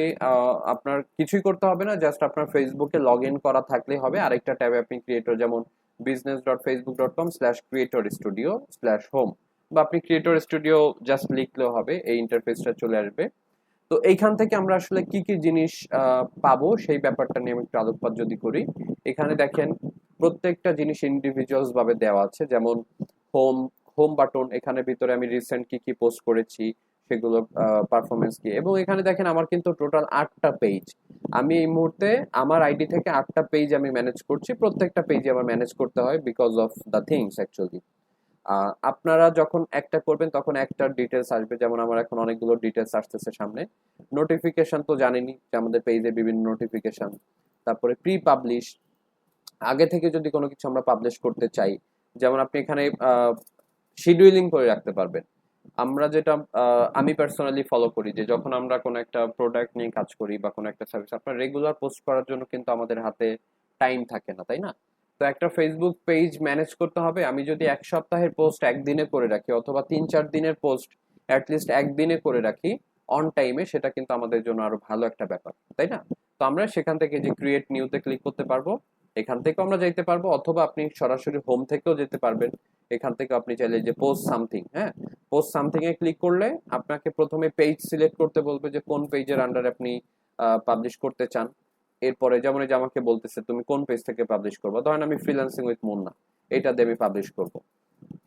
আপনার কিছুই করতে হবে না, জাস্ট আপনার ফেসবুকে লগ ইন করা থাকলেই হবে। আরেকটা ট্যাবে আপনি ক্রিয়েটর, যেমন business.facebook.com/creator-studio/home, বা আপনি ক্রিয়েটর স্টুডিও জাস্ট লিখলেও হবে, এই ইন্টারফেসটা চলে আসবে। তো এইখান থেকে আমরা আসলে কি কি জিনিস পাবো সেই ব্যাপারটা নিয়ে আমি একটু আলোকপাত যদি করি। এখানে দেখেন প্রত্যেকটা জিনিস ইন্ডিভিজুয়ালস ভাবে দেওয়া আছে, যেমন হোম হোম বাটন, এখানে ভিতরে আমি রিসেন্ট কি কি পোস্ট করেছি সেগুলো পারফরমেন্স কি, এবং এখানে দেখেন আমার কিন্তু টোটাল 8টা পেজ, আমি এই মুহূর্তে আমার আইডি থেকে 8টা পেজ আমি ম্যানেজ করছি। প্রত্যেকটা পেজে আমার ম্যানেজ করতে হয় because of the things actually. আপনারা যখন একটা করবেন তখন একটার ডিটেলস আসবে, যেমন আমার এখন অনেকগুলো ডিটেলস আসতেছে সামনে। নোটিফিকেশন তো জানেনই যে আমাদের পেজে বিভিন্ন নোটিফিকেশন, তারপরে প্রি পাবলিশ, আগে থেকে যদি কোনো কিছু আমরা পাবলিশ করতে চাই, যেমন আপনি এখানে শিডিউলিং করে রাখতে পারবেন। আমরা যেটা আমি পার্সোনালি ফলো করি, যে যখন আমরা কোনো একটা প্রোডাক্ট নিয়ে কাজ করি বা কোনো একটা সার্ভিস, আপনার রেগুলার পোস্ট করার জন্য কিন্তু আমাদের হাতে টাইম থাকে না, তাই না? তো একটা ফেসবুক পেজ ম্যানেজ করতে হবে। আমি যদি 1 সপ্তাহের পোস্ট একদিনে করে রাখি, অথবা 3-4 দিনের পোস্ট অ্যাটলিস্ট একদিনে করে রাখি অন টাইমে, সেটা কিন্তু আমাদের জন্য আরো ভালো একটা ব্যাপার, তাই না? তো আমরা সেখান থেকে যে ক্রিয়েট নিউতে ক্লিক করতে পারবো এখান থেকেও আমরা যাইতে পারবো, অথবা আপনি সরাসরি হোম থেকেও যেতে পারবেন। এখান থেকে আপনি চাইলে যে পোস্ট সামথিং, হ্যাঁ, পোস্ট সামথিং এ ক্লিক করলে আপনাকে প্রথমে পেজ সিলেক্ট করতে বলবে যে কোন পেজের আন্ডারে আপনি পাবলিশ করতে চান। এরপরে যেমন এই যে আমাকে বলতেছে তুমি কোন পেজ থেকে পাবলিশ করবো, ধরেন আমি ফ্রিল্যান্সিং উইথ মুন্না, এটা দিয়ে আমি পাবলিশ করব।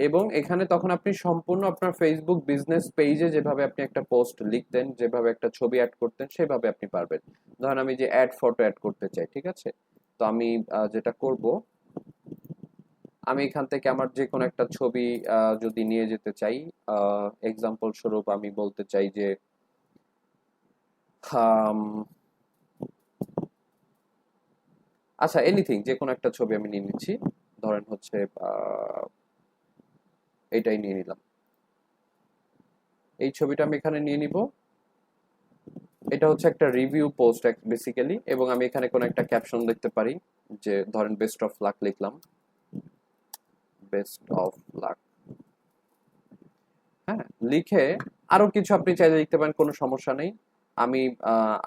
এবং এখানে তখন আপনি সম্পূর্ণ আপনার ফেসবুক বিজনেস পেজে যেভাবে আপনি একটা পোস্ট লিখতেন, যেভাবে একটা ছবি অ্যাড করতেন, সেভাবে আপনি পারবেন। ধরেন আমি যে অ্যাড ফটো অ্যাড করতে চাই, ঠিক আছে, তো আমি যেটা করব, আমি এখান থেকে আমার যে কোনো একটা ছবি যদি নিয়ে যেতে চাই, এক্সাম্পল স্বরূপ আমি বলতে চাই যে আম, আচ্ছা এনিথিং, যে কোনো একটা ছবি আমি নিয়ে নিচ্ছি। ধরেন হচ্ছে এইটাই নিয়ে নিলাম, এই ছবিটা আমি এখানে নিয়ে নিব। এটা হচ্ছে একটা রিভিউ পোস্ট বেসিক্যালি, এবং আমি এখানে কোনো একটা ক্যাপশন লিখতে পারি, যে ধরেন বেস্ট অফ লাক লিখলাম, বেস্ট অফ লাক, হ্যাঁ, লিখে আরো কিছু আপনি চাইলে লিখতে পারেন, কোনো সমস্যা নেই। আমি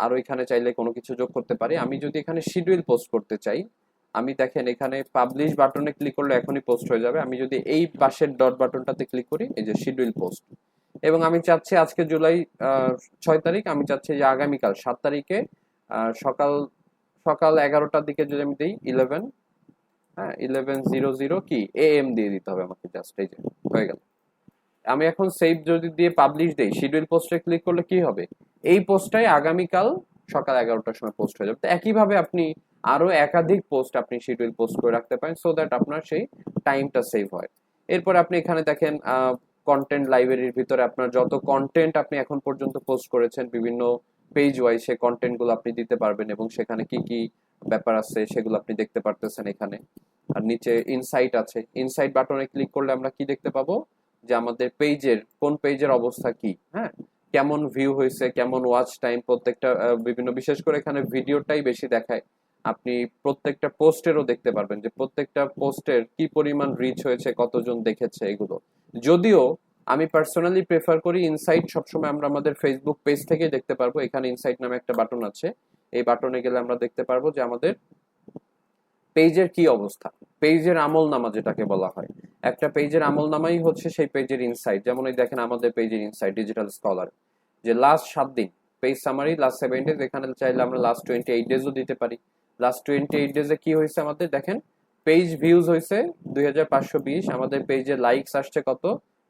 আরো এখানে চাইলে কোনো কিছু যোগ করতে পারি। আমি যদি এখানে শিডিউল পোস্ট করতে চাই, আমি দেখেন এখানে পাবলিশ বাটনে ক্লিক করলে এখনই পোস্ট হয়ে যাবে। আমি যদি এই পাশের ডট বাটনটাতে ক্লিক করি, এই যে শিডিউল পোস্ট, এবং আমি চাচ্ছি আজকে জুলাই 6 তারিখ, আমি চাচ্ছি যে আগামীকাল 7 তারিখে সকাল সকাল 11টার দিকে যদি আমি দিই 11, হ্যাঁ 11:00 কি AM দিয়ে দিতে হবে আমাকে, জাস্ট এই যে হয়ে গেল। আমি এখন সেভ যদি দিয়ে পাবলিশ দেই, শিডিউল পোস্টে ক্লিক করলে কি হবে, এই পোস্টটাই আগামীকাল সকাল 11টার সময় পোস্ট হয়ে যাবে। তো একইভাবে আপনি আরো একাধিক পোস্ট আপনি শিডিউল পোস্ট করে রাখতে পারেন, সো দ্যাট আপনার সেই টাইমটা সেভ হয়। এরপর আপনি এখানে দেখেন কন্টেন্ট লাইব্রেরির ভিতরে আপনার যত কন্টেন্ট আপনি এখন পর্যন্ত পোস্ট করেছেন বিভিন্ন পেজ ওয়াইজ, সেই কন্টেন্ট গুলো আপনি দিতে পারবেন, এবং সেখানে কি কি ব্যাপার আছে সেগুলো আপনি দেখতে পারতেছেন এখানে। আর নিচে ইনসাইট আছে, ইনসাইট বাটনে ক্লিক করলে আমরা কি দেখতে পাবো, যে আমাদের পেজের কোন পেজের অবস্থা কি, হ্যাঁ, কেমন ভিউ হয়েছে, কেমন ওয়াচ টাইম, প্রত্যেকটা বিভিন্ন, বিশেষ করে এখানে ভিডিওটাই বেশি দেখায়। আপনি প্রত্যেকটা পোস্টেরও দেখতে পারবেন যে প্রত্যেকটা পোস্টের কি পরিমাণ রিচ হয়েছে, কতজন দেখেছে এগুলো। যদিও আমি পার্সোনালি প্রেফার করি ইনসাইট সবসময় আমরা আমাদের ফেসবুক পেজ থেকে দেখতে পারবো। এখানে ইনসাইট নামে একটা বাটন আছে, এই বাটনে গেলে আমরা দেখতে পারবো যে আমাদের পেজের কি অবস্থা, পেজের আমল নামা যেটাকে বলা হয়। একটা পেজের আমল নামাই হচ্ছে সেই পেজের ইনসাইট। যেমন এই দেখেন আমাদের পেজের ইনসাইট ডিজিটাল স্কলার, যে লাস্ট 7 দিন পেজ সামারি, লাস্ট 7 ডেজ, এখানে চাইলে আমরা লাস্ট 28 ডেজও দিতে পারি। লাস্ট 28 ডেজে কি হয়েছে আমাদের দেখেন, পেজ ভিউজ হয়েছে 2520, আমাদের পেজে লাইকস আসছে কত,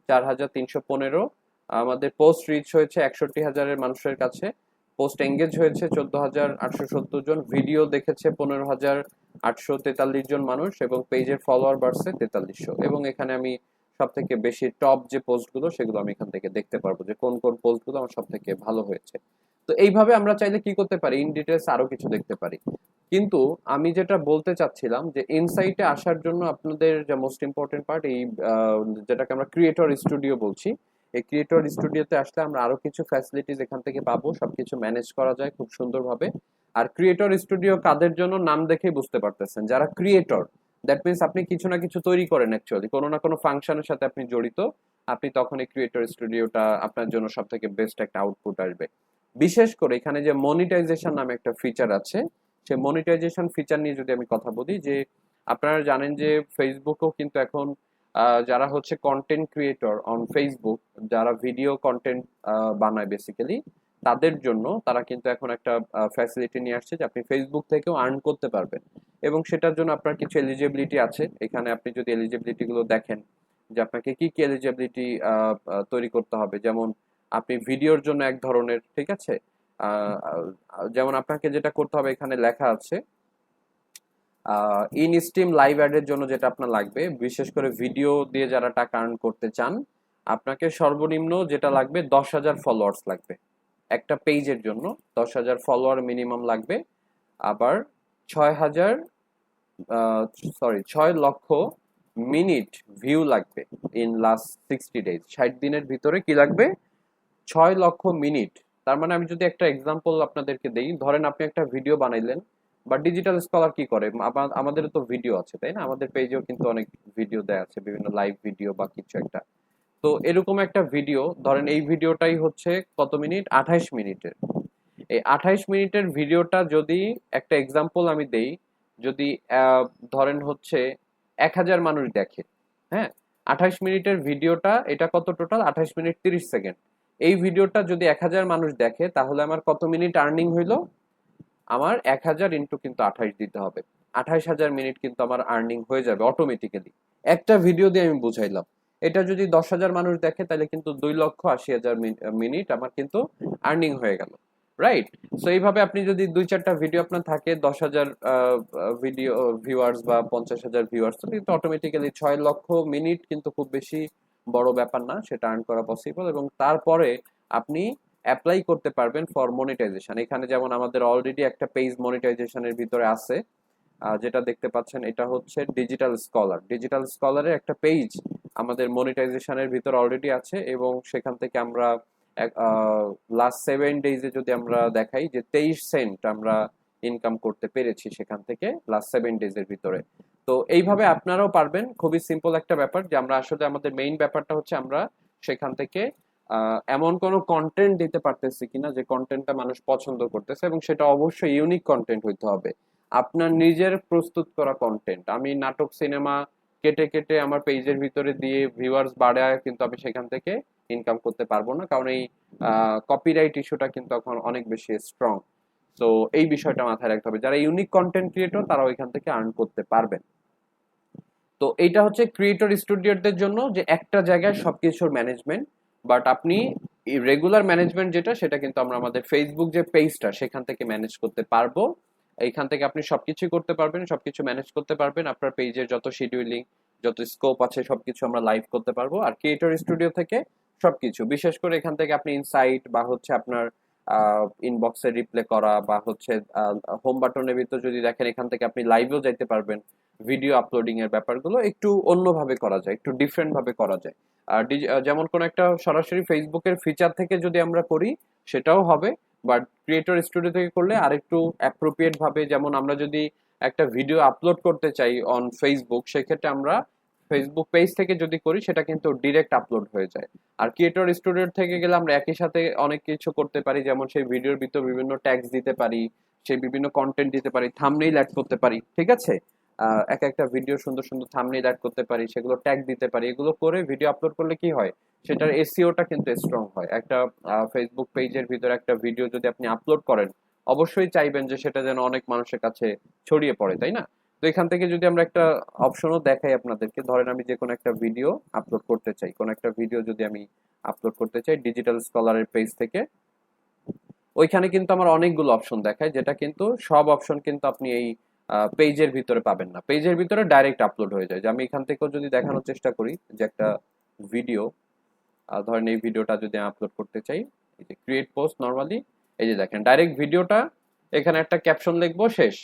4315, আমাদের পোস্ট রিচ হয়েছে 61,000 মানুষের কাছে, পোস্ট এঙ্গেজ হয়েছে 14,870 জন, ভিডিও দেখেছে 15,843 জন মানুষ, এবং পেজের ফলোয়ার বাড়ছে 4300। এবং এখানে আমি সব থেকে বেশি টপ যে পোস্টগুলো সেগুলো আমি এখান থেকে দেখতে পারবো যে কোন কোন পোস্টগুলো আমার সব থেকে ভালো হয়েছে। তো এইভাবে আমরা চাইলে কি করতে পারি, ইন ডিটেলস আরো কিছু দেখতে পারি। কিন্তু আমি যেটা বলতে চাচ্ছিলাম যে ইনসাইটে আসার জন্য আপনাদের যে মোস্ট ইম্পর্টেন্ট পার্ট, এই যেটাকে আমরা ক্রিয়েটর স্টুডিও বলছি, এই ক্রিয়েটর স্টুডিওতে আসলে আমরা আরো কিছু ফ্যাসিলিটিস এখান থেকে পাবো, সবকিছু ম্যানেজ করা যায় খুব সুন্দরভাবে। আর ক্রিয়েটর স্টুডিও কাদের জন্য, নাম দেখেই বুঝতে পারতেছেন, যারা ক্রিয়েটর, দ্যাট মিনস আপনি কিছু না কিছু তৈরি করেন, অ্যাকচুয়ালি কোনো না কোনো ফাংশনের সাথে আপনি জড়িত, আপনি তখন এই ক্রিয়েটর স্টুডিওটা আপনার জন্য সব থেকে বেস্ট একটা আউটপুট আসবে। বিশেষ করে এখানে যে মনিটাইজেশন নামে একটা ফিচার আছে, সেই মনিটাইজেশন ফিচার নিয়ে যদি আমি কথা বলি, যে আপনারা জানেন যে ফেসবুকও কিন্তু এখন যারা হচ্ছে কন্টেন্ট ক্রিয়েটর অন ফেসবুক, যারা ভিডিও কন্টেন্ট বানায় বেসিক্যালি, তাদের জন্য তারা কিন্তু এখন একটা ফ্যাসিলিটি নিয়ে আসছে যে আপনি ফেসবুক থেকেও আর্ন করতে পারবেন। এবং সেটার জন্য আপনার কিছু এলিজিবিলিটি আছে, এখানে আপনি যদি এলিজিবিলিটি গুলো দেখেন যে আপনাকে কি কি এলিজিবিলিটি তৈরি করতে হবে, যেমন আপনি ভিডিওর জন্য এক ধরনের, ঠিক আছে, যেমন আপনাকে যেটা করতে হবে এখানে লেখা আছে, ইন স্ট্রিম লাইভ অ্যাডের জন্য যেটা আপনার লাগবে, বিশেষ করে ভিডিও দিয়ে যারা টাকা আর্ন করতে চান, আপনাকে সর্বনিম্ন যেটা লাগবে 10,000 ফলোয়ার্স লাগবে একটা পেজের জন্য, 10,000 ফলোয়ার মিনিমাম লাগবে। আবার 6,000 6 লক্ষ মিনিট ভিউ লাগবে ইন লাস্ট 60 ডেজ, 60 দিনের ভিতরে কি লাগবে, 6 লক্ষ মিনিট। তার মানে আমি যদি একটা এক্সাম্পল আপনাদেরকে দেই, ধরেন আপনি একটা ভিডিও বানাইলেন, বা ডিজিটাল স্কলার কি করে, আমাদের তো ভিডিও আছে তাই না, আমাদের পেজেও কিন্তু অনেক ভিডিও দেয়া আছে, বিভিন্ন লাইভ ভিডিও বা কিছু একটা। তো এরকম একটা ভিডিও, ধরেন এই ভিডিওটাই হচ্ছে কত মিনিট, 28 মিনিটের। এই 28 মিনিটের ভিডিওটা যদি একটা এক্সাম্পল আমি দেই, যদি ধরেন হচ্ছে 1000 মানুষ দেখে, হ্যাঁ, 28 মিনিটের ভিডিওটা, এটা কত টোটাল? 28 minute 30 second. এই ভিডিওটা যদি 1000 মানুষ দেখে তাহলে আমার কত মিনিট আর্নিং হইলো? আমার 1000 ইন্টু কিন্তু 28 দিতে হবে, 28,000 মিনিট কিন্তু আমার আর্নিং হয়ে যাবে অটোমেটিক্যালি। একটা ভিডিও দিয়ে আমি বুঝাইলাম। এটা যদি 10,000 মানুষ দেখে তাহলে কিন্তু 2,80,000 মিনিট আমার কিন্তু আর্নিং হয়ে গেল, রাইট? সো এইভাবে আপনি যদি 2-4টা ভিডিও আপনার থাকে, 10,000 ভিডিও ভিউয়ার্স বা 50,000 ভিউয়ার্স, কিন্তু অটোমেটিক্যালি 6 লক্ষ মিনিট কিন্তু খুব বেশি বড় ব্যাপার না, সেটা আর্ন করা পসিবল। এবং তারপরে আপনি অ্যাপ্লাই করতে পারবেন ফর মনিটাইজেশন। এখানে যেমন আমাদের অলরেডি একটা পেজ মনিটাইজেশনের ভিতরে আছে, যেটা দেখতে পাচ্ছেন, এটা হচ্ছে ডিজিটাল স্কলার। ডিজিটাল স্কলারের একটা পেজ আমাদের মনিটাইজেশনের ভিতরে অলরেডি আছে, এবং সেখান থেকে আমরা লাস্ট 7 ডেজে যদি আমরা দেখাই যে 23 সেন্ট আমরা ইনকাম করতে পেরেছি সেখান থেকে লাস্ট 7 ডেজের ভিতরে। তো এইভাবে আপনারাও পারবেন। খুবই সিম্পল একটা ব্যাপার, যে আমরা আসলে আমাদের মেইন ব্যাপারটা হচ্ছে আমরা সেখান থেকে এমন কোনো কন্টেন্ট দিতে পারতেছি কিনা যে কন্টেন্টটা মানুষ পছন্দ করতেছে, এবং সেটা অবশ্যই ইউনিক কন্টেন্ট হইতে হবে, আপনার নিজের প্রস্তুত করা কন্টেন্ট। আমি নাটক সিনেমা কেটে কেটে আমার পেজের ভিতরে দিয়ে ভিউয়ার্স বাড়ায় কিন্তু আমি সেখান থেকে ইনকাম করতে পারবো না, কারণ এই কপিরাইট ইস্যুটা কিন্তু এখন অনেক বেশি স্ট্রং। তো এই বিষয়টা মাথায় রাখতে হবে, যারা ইউনিক কন্টেন্ট ক্রিয়েটর তারা ওইখান থেকে আর্ন করতে পারবেন। তো এইটা হচ্ছে ক্রিয়েটর স্টুডিওদের জন্য, যে একটা জায়গায় সবকিছুর ম্যানেজমেন্ট। বাট আপনি রেগুলার ম্যানেজমেন্ট যেটা, সেটা কিন্তু আমরা আমাদের ফেসবুক যে পেজটা সেখান থেকে ম্যানেজ করতে পারবো। এইখান থেকে আপনি সবকিছু করতে পারবেন, সবকিছু ম্যানেজ করতে পারবেন। আপনার পেজের যত শিডিউলিং, যত স্কোপ আছে সবকিছু আমরা লাইভ করতে পারবো। আর ক্রিয়েটর স্টুডিও থেকে সবকিছু, বিশেষ করে এখান থেকে আপনি ইনসাইট বা হচ্ছে আপনার ইনবক্সে রিপ্লে করা, বা হচ্ছে হোম বাটনের ভিতর যদি দেখেন, এখান থেকে আপনি লাইভেও যাইতে পারবেন। ভিডিও আপলোডিং এর ব্যাপারগুলো একটু অন্যভাবে করা যায়, একটু ডিফারেন্ট ভাবে করা যায়। আর যেমন কোন একটা সরাসরি ফেসবুকের ফিচার থেকে যদি আমরা করি সেটাও হবে, বাট ক্রিয়েটর স্টুডিও থেকে করলে আরেকটু অ্যাপ্রোপ্রিয়েট ভাবে, যেমন আমরা যদি একটা ভিডিও আপলোড করতে চাই অন ফেসবুক, সেক্ষেত্রে আমরা ফেসবুক পেজ থেকে যদি করি সেটা কিন্তু ডিরেক্ট আপলোড হয়ে যায়। আর ক্রিয়েটর স্টুডিও থেকে গেলে আমরা একই সাথে অনেক কিছু করতে পারি, যেমন সেই ভিডিওর ভিতর বিভিন্ন ট্যাগস দিতে পারি, সেই বিভিন্ন কন্টেন্ট দিতে পারি, থাম্বনেইল অ্যাড করতে পারি, ঠিক আছে? এক একটা ভিডিও সুন্দর সুন্দর থাম্বনেইল অ্যাড করতে পারি, সেগুলো ট্যাগ দিতে পারি। এগুলো করে ভিডিও আপলোড করলে কি হয়, সেটার এসইওটা কিন্তু স্ট্রং হয়। একটা ফেসবুক পেজের ভিতরে একটা ভিডিও যদি আপনি আপলোড করেন, অবশ্যই চাইবেন যে সেটা যেন অনেক মানুষের কাছে ছড়িয়ে পড়ে, তাই না? তো এখান থেকে যদি আমরা একটা অপশনও দেখাই আপনাদেরকে, ধরেন আমি যে কোনো একটা ভিডিও আপলোড করতে চাই, কোনো একটা ভিডিও যদি আমি আপলোড করতে চাই ডিজিটাল স্কলারের পেজ থেকে, ওইখানে কিন্তু আমার অনেকগুলো অপশন দেখায়, যেটা কিন্তু সব অপশন কিন্তু আপনি এই পেজের ভিতরে পাবেন না। পেজের ভিতরে ডাইরেক্ট আপলোড হয়ে যায়। যে আমি এখান থেকেও যদি দেখানোর চেষ্টা করি যে একটা ভিডিও, ধরেন এই ভিডিওটা যদি আমি আপলোড করতে চাই, এই যে ক্রিয়েট পোস্ট নরমালি, এই যে দেখেন ডাইরেক্ট ভিডিওটা, এখানে একটা ক্যাপশন লিখবো, শেষ।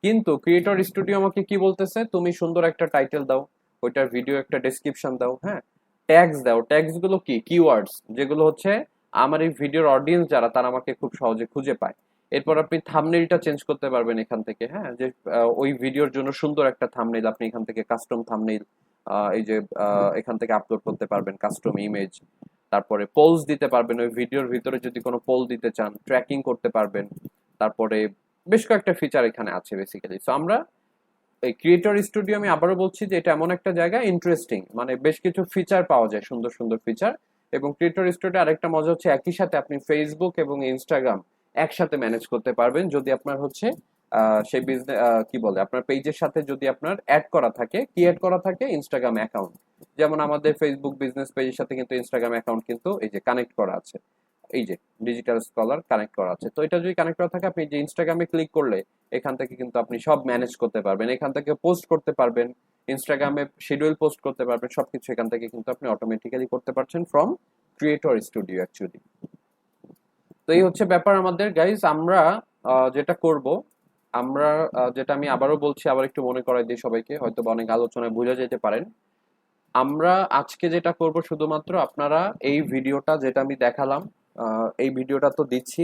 কিন্তু ক্রিয়েটর স্টুডিও আমাকে কি বলতেছে, তুমি সুন্দর একটা টাইটেল দাও, ওইটার ভিডিও একটা ডেসক্রিপশন দাও, হ্যাঁ, ট্যাগস দাও। ট্যাগস গুলো কি? কিওয়ার্ডস, যেগুলো হচ্ছে আমার এই ভিডিওর অডিয়েন্স যারা, তারা আমাকে খুব সহজে খুঁজে পায়। এরপর আপনি থাম্বনেইলটা চেঞ্জ করতে পারবেন এখান থেকে, হ্যাঁ, যে ওই ভিডিওর জন্য সুন্দর একটা থাম্বনেইল আপনি এখান থেকে কাস্টম থাম্বনেইল, এই যে এখান থেকে আপলোড করতে পারবেন কাস্টম ইমেজ। তারপরে পোলস দিতে পারবেন, ওই ভিডিওর ভিতরে যদি কোনো পোল দিতে চান ট্র্যাকিং করতে পারবেন। তারপরে বেশ কয়েকটা ফিচার এখানে আছে বেসিক্যালি। সো আমরা এই ক্রিয়েটর স্টুডিও, আমি আবারও বলছি যে এটা এমন একটা জায়গা ইন্টারেস্টিং, মানে বেশ কিছু ফিচার পাওয়া যায়, সুন্দর সুন্দর ফিচার। এবং ক্রিয়েটর স্টুডিও আরেকটা মজা হচ্ছে, একই সাথে আপনি ফেসবুক এবং ইনস্টাগ্রাম একসাথে ম্যানেজ করতে পারবেন, যদি আপনার হচ্ছে সেই বিজনেস কি বলে, আপনার পেজের সাথে যদি আপনার অ্যাড করা থাকে, কি অ্যাড করা থাকে, ইনস্টাগ্রাম অ্যাকাউন্ট। যেমন আমাদের ফেসবুক বিজনেস পেজের সাথে কিন্তু ইনস্টাগ্রাম অ্যাকাউন্ট কিন্তু এই যে কানেক্ট করা আছে, এই যে ডিজিটাল স্কলার কানেক্ট করা আছে। তো এটা যদি কানেক্ট করা থাকে, আপনি যে ইনস্টাগ্রামে ক্লিক করলে এখান থেকে কিন্তু আপনি সব ম্যানেজ করতে পারবেন, এখান থেকে পোস্ট করতে পারবেন, ইনস্টাগ্রামে শিডিউল পোস্ট করতে পারবেন, সবকিছু এখান থেকে কিন্তু আপনি অটোমেটিক্যালি করতে পারছেন ফ্রম ক্রিয়েটর স্টুডিও অ্যাকচুয়ালি। তো এই হচ্ছে ব্যাপার আমাদের গাইজ। আমরা যেটা করব, আমরা যেটা আমি আবারও বলছি, আবার একটু মনে করাই দিই সবাইকে, হয়তো বা অনেক আলোচনায় বুঝে যেতে পারেন। আমরা আজকে যেটা করব, শুধুমাত্র আপনারা এই ভিডিওটা যেটা আমি দেখালাম, এই ভিডিওটা তো দিচ্ছি,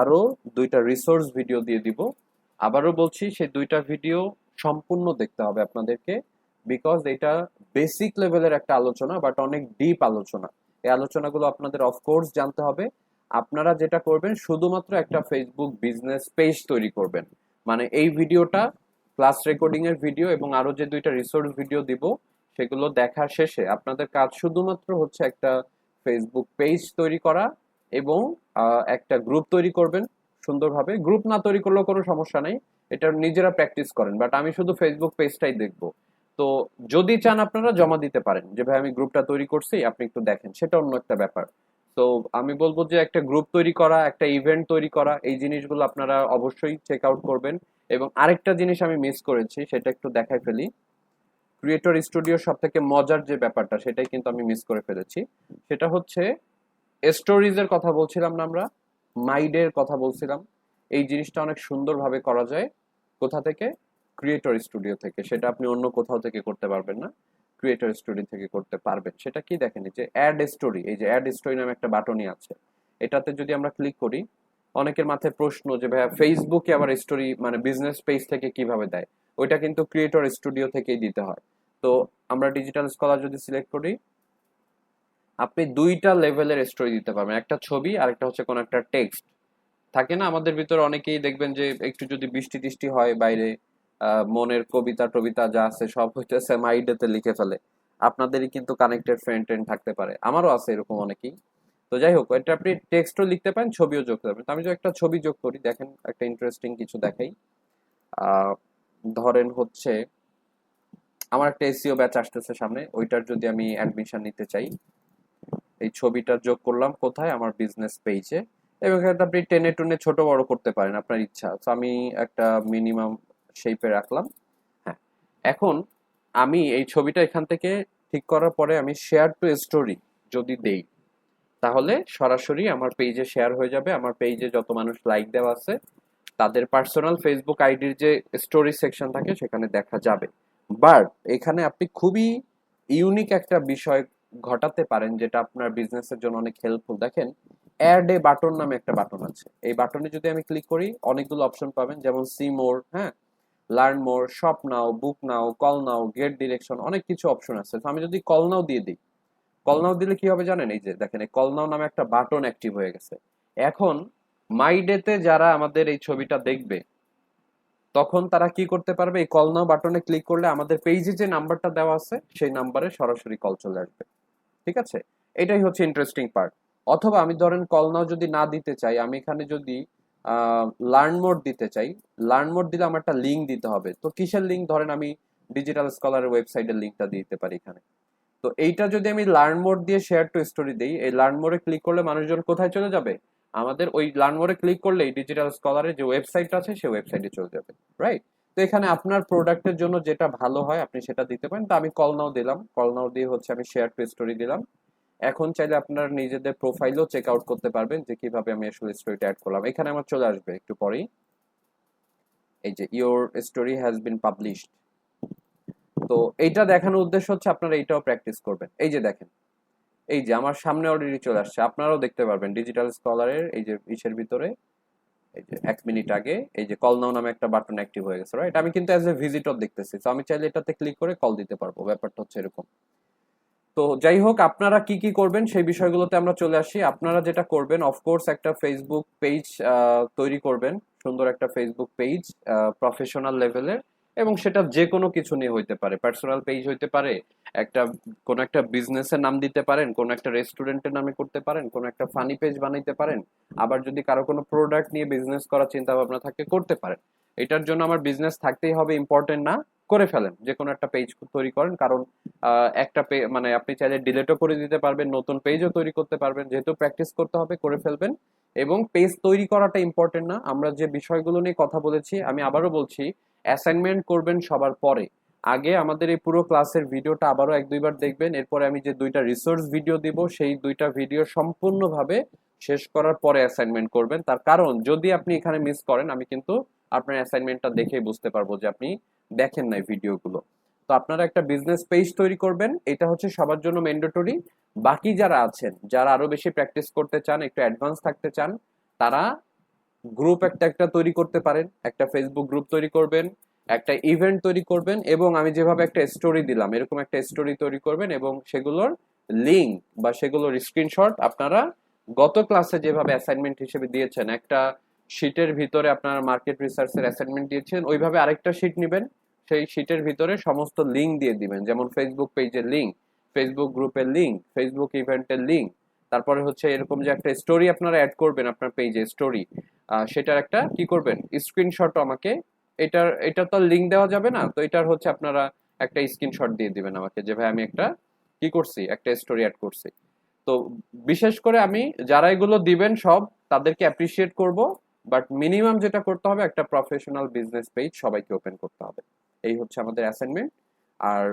আরো 2টা রিসোর্স ভিডিও দিয়ে দিব। আবারও বলছি, সেই 2টা ভিডিও সম্পূর্ণ দেখতে হবে আপনাদেরকে, বিকজ এটা বেসিক লেভেলের একটা আলোচনা, বাট অনেক ডিপ আলোচনা। এই আলোচনাগুলো আপনাদের অফকোর্স জানতে হবে। আপনারা যেটা করবেন, শুধুমাত্র একটা ফেসবুক বিজনেস পেজ তৈরি করবেন, মানে এই ভিডিওটা ক্লাস রেকর্ডিং এর ভিডিও এবং আরো যে দুইটা রিসোর্স ভিডিও দিব সেগুলো দেখার শেষে আপনাদের কাজ শুধুমাত্র হচ্ছে একটা ফেসবুক পেজ তৈরি করা এবং একটা গ্রুপ তৈরি করবেন সুন্দরভাবে। গ্রুপ না তৈরি করলেও কোনো সমস্যা নেই, এটা নিজেরা প্র্যাকটিস করেন, বাট আমি শুধু ফেসবুক পেজটাই দেখবো। তো যদি চান আপনারা জমা দিতে পারেন যে ভাই আমি গ্রুপটা তৈরি করছি, আপনি একটু দেখেন, সেটা অন্য একটা ব্যাপার। তো আমি বলবো যে একটা গ্রুপ তৈরি করা, একটা ইভেন্ট তৈরি করা, এই জিনিসগুলো আপনারা অবশ্যই চেক আউট করবেন। এবং আরেকটা জিনিস আমি মিস করেছি, সেটা একটু দেখাই ফেলি। ক্রিয়েটর স্টুডিওর সব থেকে মজার যে ব্যাপারটা, সেটাই কিন্তু আমি মিস করে ফেলেছি। সেটা হচ্ছে স্টোরিজের কথা বলছিলাম না আমরা, মাইডের কথা বলছিলাম। এই জিনিসটা অনেক সুন্দরভাবে করা যায়। কোথা থেকে? ক্রিয়েটর স্টুডিও থেকে। সেটা আপনি অন্য কোথাও থেকে করতে পারবেন না, ক্রিয়েটর স্টুডিও থেকে করতে পারবেন। সেটা কি দেখেন, এই যে অ্যাড স্টোরি, এই যে অ্যাড স্টোরি নামে একটা বাটনই আছে, এটাতে যদি আমরা ক্লিক করি, অনেকের মাথায় প্রশ্ন যে ভাইয়া ফেসবুকে আবার স্টোরি মানে বিজনেস পেজ থেকে কিভাবে দেয়? ওইটা কিন্তু ক্রিয়েটর স্টুডিও থেকেই দিতে হয়। তো আমরা ডিজিটাল স্কলার যদি সিলেক্ট করি, আপনি দুইটা লেভেলের স্টোরি দিতে পারবেন, একটা ছবি আর একটা হচ্ছে কোন একটা টেক্সট। থাকে না আমাদের ভিতরে অনেকেই দেখবেন যে একটু যদি বৃষ্টি টিষ্টি হয় বাইরে, মনের কবিতা টবিতা যা আছে সব হইতেছে মাইন্ডেতে লিখে ফেলে। আপনাদেরই কিন্তু কানেক্টেড ফ্রেন্ড ট্রেন্ড থাকতে পারে, আমারও আছে এরকম অনেকেই। তো যাই হোক, এটা আপনি টেক্সটও লিখতে পারেন, ছবিও যোগ করতে পারেন। তো আমি যদি একটা ছবি যোগ করি, দেখেন একটা ইন্টারেস্টিং কিছু দেখাই। আহ ধরেন হচ্ছে আমার একটা এসইও ব্যাচ আসতেছে সামনে, ওইটার যদি আমি অ্যাডমিশন নিতে চাই, এই ছবিটা যোগ করলাম কোথায়? আমার বিজনেস পেজে। এবং এখানে আপনি টেনে টুনে ছোট বড় করতে পারেন আপনার ইচ্ছা। তো আমি একটা মিনিমাম শেপে রাখলাম। হ্যাঁ, এখন আমি এই ছবিটা এখান থেকে ঠিক করার পরে আমি শেয়ার টু স্টোরি যদি দেই, তাহলে সরাসরি আমার পেজে শেয়ার হয়ে যাবে। আমার পেজে যত মানুষ লাইক দেওয়া আছে তাদের পার্সোনাল ফেসবুক আইডির যে স্টোরি সেকশন থাকে সেখানে দেখা যাবে। বাট এখানে আপনি খুবই ইউনিক একটা বিষয় ঘটাতে পারেন, যেটা আপনার বিজনেসের জন্য অনেক হেল্পফুল। দেখেন, অ্যাড এ বাটন নামে একটা বাটন আছে। এই বাটনে যদি আমি ক্লিক করি, অনেকগুলো অপশন পাবেন, যেমন সি মোর, হ্যাঁ, লার্ন মোর, শপ নাও, বুক নাও, কল নাও, গেট ডিরেকশন, অনেক কিছু অপশন আছে। তো আমি যদি কল নাও দিয়ে দিই, কল নাও দিলে কি হবে জানেন? এই যে দেখেন, এই কল নাও নামে একটা বাটন অ্যাক্টিভ হয়ে গেছে। এখন মাই ডেতে যারা আমাদের এই ছবিটা দেখবে, তখন তারা কি করতে পারবে? এই কল নাও বাটনে ক্লিক করলে আমাদের পেজে যে নাম্বারটা দেওয়া আছে সেই নাম্বারে সরাসরি কল চলে আসবে। ঠিক আছে, এটাই হচ্ছে ইন্টারেস্টিং পার্ট। অথবা আমি ধরেন কল নাও যদি না দিতে চাই, আমি এখানে যদি লার্ন মোড দিতে চাই, লার্ন মোড দিলে আমার একটা লিঙ্ক দিতে হবে। তো কিসের লিঙ্ক? ধরেন আমি ডিজিটাল স্কলারের ওয়েবসাইটের লিঙ্কটা দিতে পারি এখানে। তো এইটা যদি আমি লার্ন মোড দিয়ে শেয়ার টু স্টোরি দিই, এই লার্ন মোডে ক্লিক করলে মানুষজন কোথায় চলে যাবে? আমাদের ওই লার্ন মোডে ক্লিক করলেই ডিজিটাল স্কলারের যে ওয়েবসাইট আছে সেই ওয়েবসাইটে চলে যাবে, রাইট? তো এখানে আপনার প্রোডাক্টের জন্য যেটা ভালো হয় আপনি সেটা দিতে পারেন। তো আমি কল নাও দিলাম, কল নাও দিয়ে হচ্ছে আমি শেয়ার টু স্টোরি দিলাম। এখন চাইলে আপনার নিজেদের প্রোফাইলও চেক আউট করতে পারবেন যে কিভাবে আমি আসলে স্টোরিটা অ্যাড করলাম। এখানে আমার চলে আসবে একটু পরেই, এই যে your story has been published. তো এইটা দেখানোর উদ্দেশ্য হচ্ছে আপনারা এইটাও প্র্যাকটিস করবেন। এই যে দেখেন, এই যে আমার সামনে অলরেডি চলে আসছে, আপনারাও দেখতে পারবেন ডিজিটাল স্কলারের এই যে ইসের ভিতরে, এই যে 1 মিনিট আগে এই যে কল নাও নামে একটা বাটন অ্যাক্টিভ হয়ে গেছে, রাইট? আমি কিন্তু অ্যাজ এ ভিজিটর দেখতেছি, তো আমি চাইলে এটাতে ক্লিক করে কল দিতে পারবো। ব্যাপারটা হচ্ছে এরকম। তো যাই হোক, আপনারা কি কি করবেন সেই বিষয়গুলোতে আমরা চলে আসি। আপনারা যেটা করবেন, অফকোর্স একটা ফেসবুক পেজ তৈরি করবেন, সুন্দর একটা ফেসবুক পেজ, প্রফেশনাল লেভেলের। এবং সেটা যে কোনো কিছু নিয়ে হইতে পারে, পার্সোনাল পেজ হইতে পারে, একটা কোন একটা বিজনেসের নাম দিতে পারেন, কোন একটা রেস্টুরেন্টের নামে করতে পারেন, কোন একটা ফানি পেজ বানাইতে পারেন। আবার যদি কারো কোনো প্রোডাক্ট নিয়ে বিজনেস করার চিন্তা ভাবনা থাকে, করতে পারেন। এটার জন্য আমার বিজনেস থাকতেই হবে ইম্পর্টেন্ট না, করে ফেলেন, যে কোনো একটা পেজ তৈরি করেন। কারণ একটা মানে আপনি চাইলে ডিলেটও করে দিতে পারবেন, নতুন পেজও তৈরি করতে পারবেন। যেহেতু প্র্যাকটিস করতে হবে, করে ফেলবেন। এবং পেজ তৈরি করাটা ইম্পর্টেন্ট না, আমরা যে বিষয়গুলো নিয়ে কথা বলেছি আমি আবারও বলছি, অ্যাসাইনমেন্ট করবেন সবার পরে। আগে আমাদের এই পুরো ক্লাসের ভিডিওটা আবারও 1-2 বার দেখবেন, এরপরে আমি যে দুইটা রিসোর্স ভিডিও দিব সেই দুইটা ভিডিও সম্পূর্ণভাবে শেষ করার পরে অ্যাসাইনমেন্ট করবেন। তার কারণ যদি আপনি এখানে মিস করেন, আমি কিন্তু আপনার অ্যাসাইনমেন্টটা দেখেই বুঝতে পারবো যে আপনি দেখেন নাই ভিডিওগুলো। তো আপনারা একটা বিজনেস পেজ তৈরি করবেন, এটা হচ্ছে সবার জন্য ম্যান্ডেটরি। বাকি যারা আছেন, যারা আরো বেশি প্র্যাকটিস করতে চান, একটু অ্যাডভান্স থাকতে চান, তারা গ্রুপ একটা একটা তৈরি করতে পারেন, একটা ফেসবুক গ্রুপ তৈরি করবেন, একটা ইভেন্ট তৈরি করবেন, এবং আমি যেভাবে একটা স্টোরি দিলাম এরকম একটা স্টোরি তৈরি করবেন, এবং সেগুলোর লিঙ্ক বা সেগুলোর স্ক্রিনশট আপনারা গত ক্লাসে যেভাবে অ্যাসাইনমেন্ট হিসেবে দিয়েছেন, একটা শিটের ভিতরে আপনারা মার্কেট রিসার্চের অ্যাসাইনমেন্ট দিয়েছেন, ওইভাবে আরেকটা শিট নেবেন, সেই শিটের ভিতরে সমস্ত লিঙ্ক দিয়ে দিবেন, যেমন ফেসবুক পেজের লিঙ্ক, ফেসবুক গ্রুপের লিঙ্ক, ফেসবুক ইভেন্টের লিঙ্ক, তারপরে হচ্ছে এরকম যে একটা স্টোরি আপনারা অ্যাড করবেন আপনার পেজে স্টোরি, সেটার একটা কি করবেন স্ক্রিনশট আমাকে, এটা তো লিঙ্ক দেওয়া যাবে না, তো এটার হচ্ছে আপনারা একটা স্ক্রিনশট দিয়ে দিবেন আমাকে যে ভাই আমি একটা কি করছি, একটা স্টোরি অ্যাড করছি। তো বিশেষ করে আমি যারা এগুলো দিবেন সব তাদেরকে অ্যাপ্রিসিয়েট করব, বাট মিনিমাম যেটা করতে হবে একটা প্রফেশনাল বিজনেস পেজ সবাইকে ওপেন করতে হবে। এই হচ্ছে আমাদের অ্যাসাইনমেন্ট। আর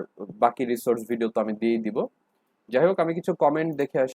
বাকি রিসোর্স ভিডিও তো আমি দিয়েই দিব। যাই হোক, আমি কিছু কমেন্ট দেখে আসি।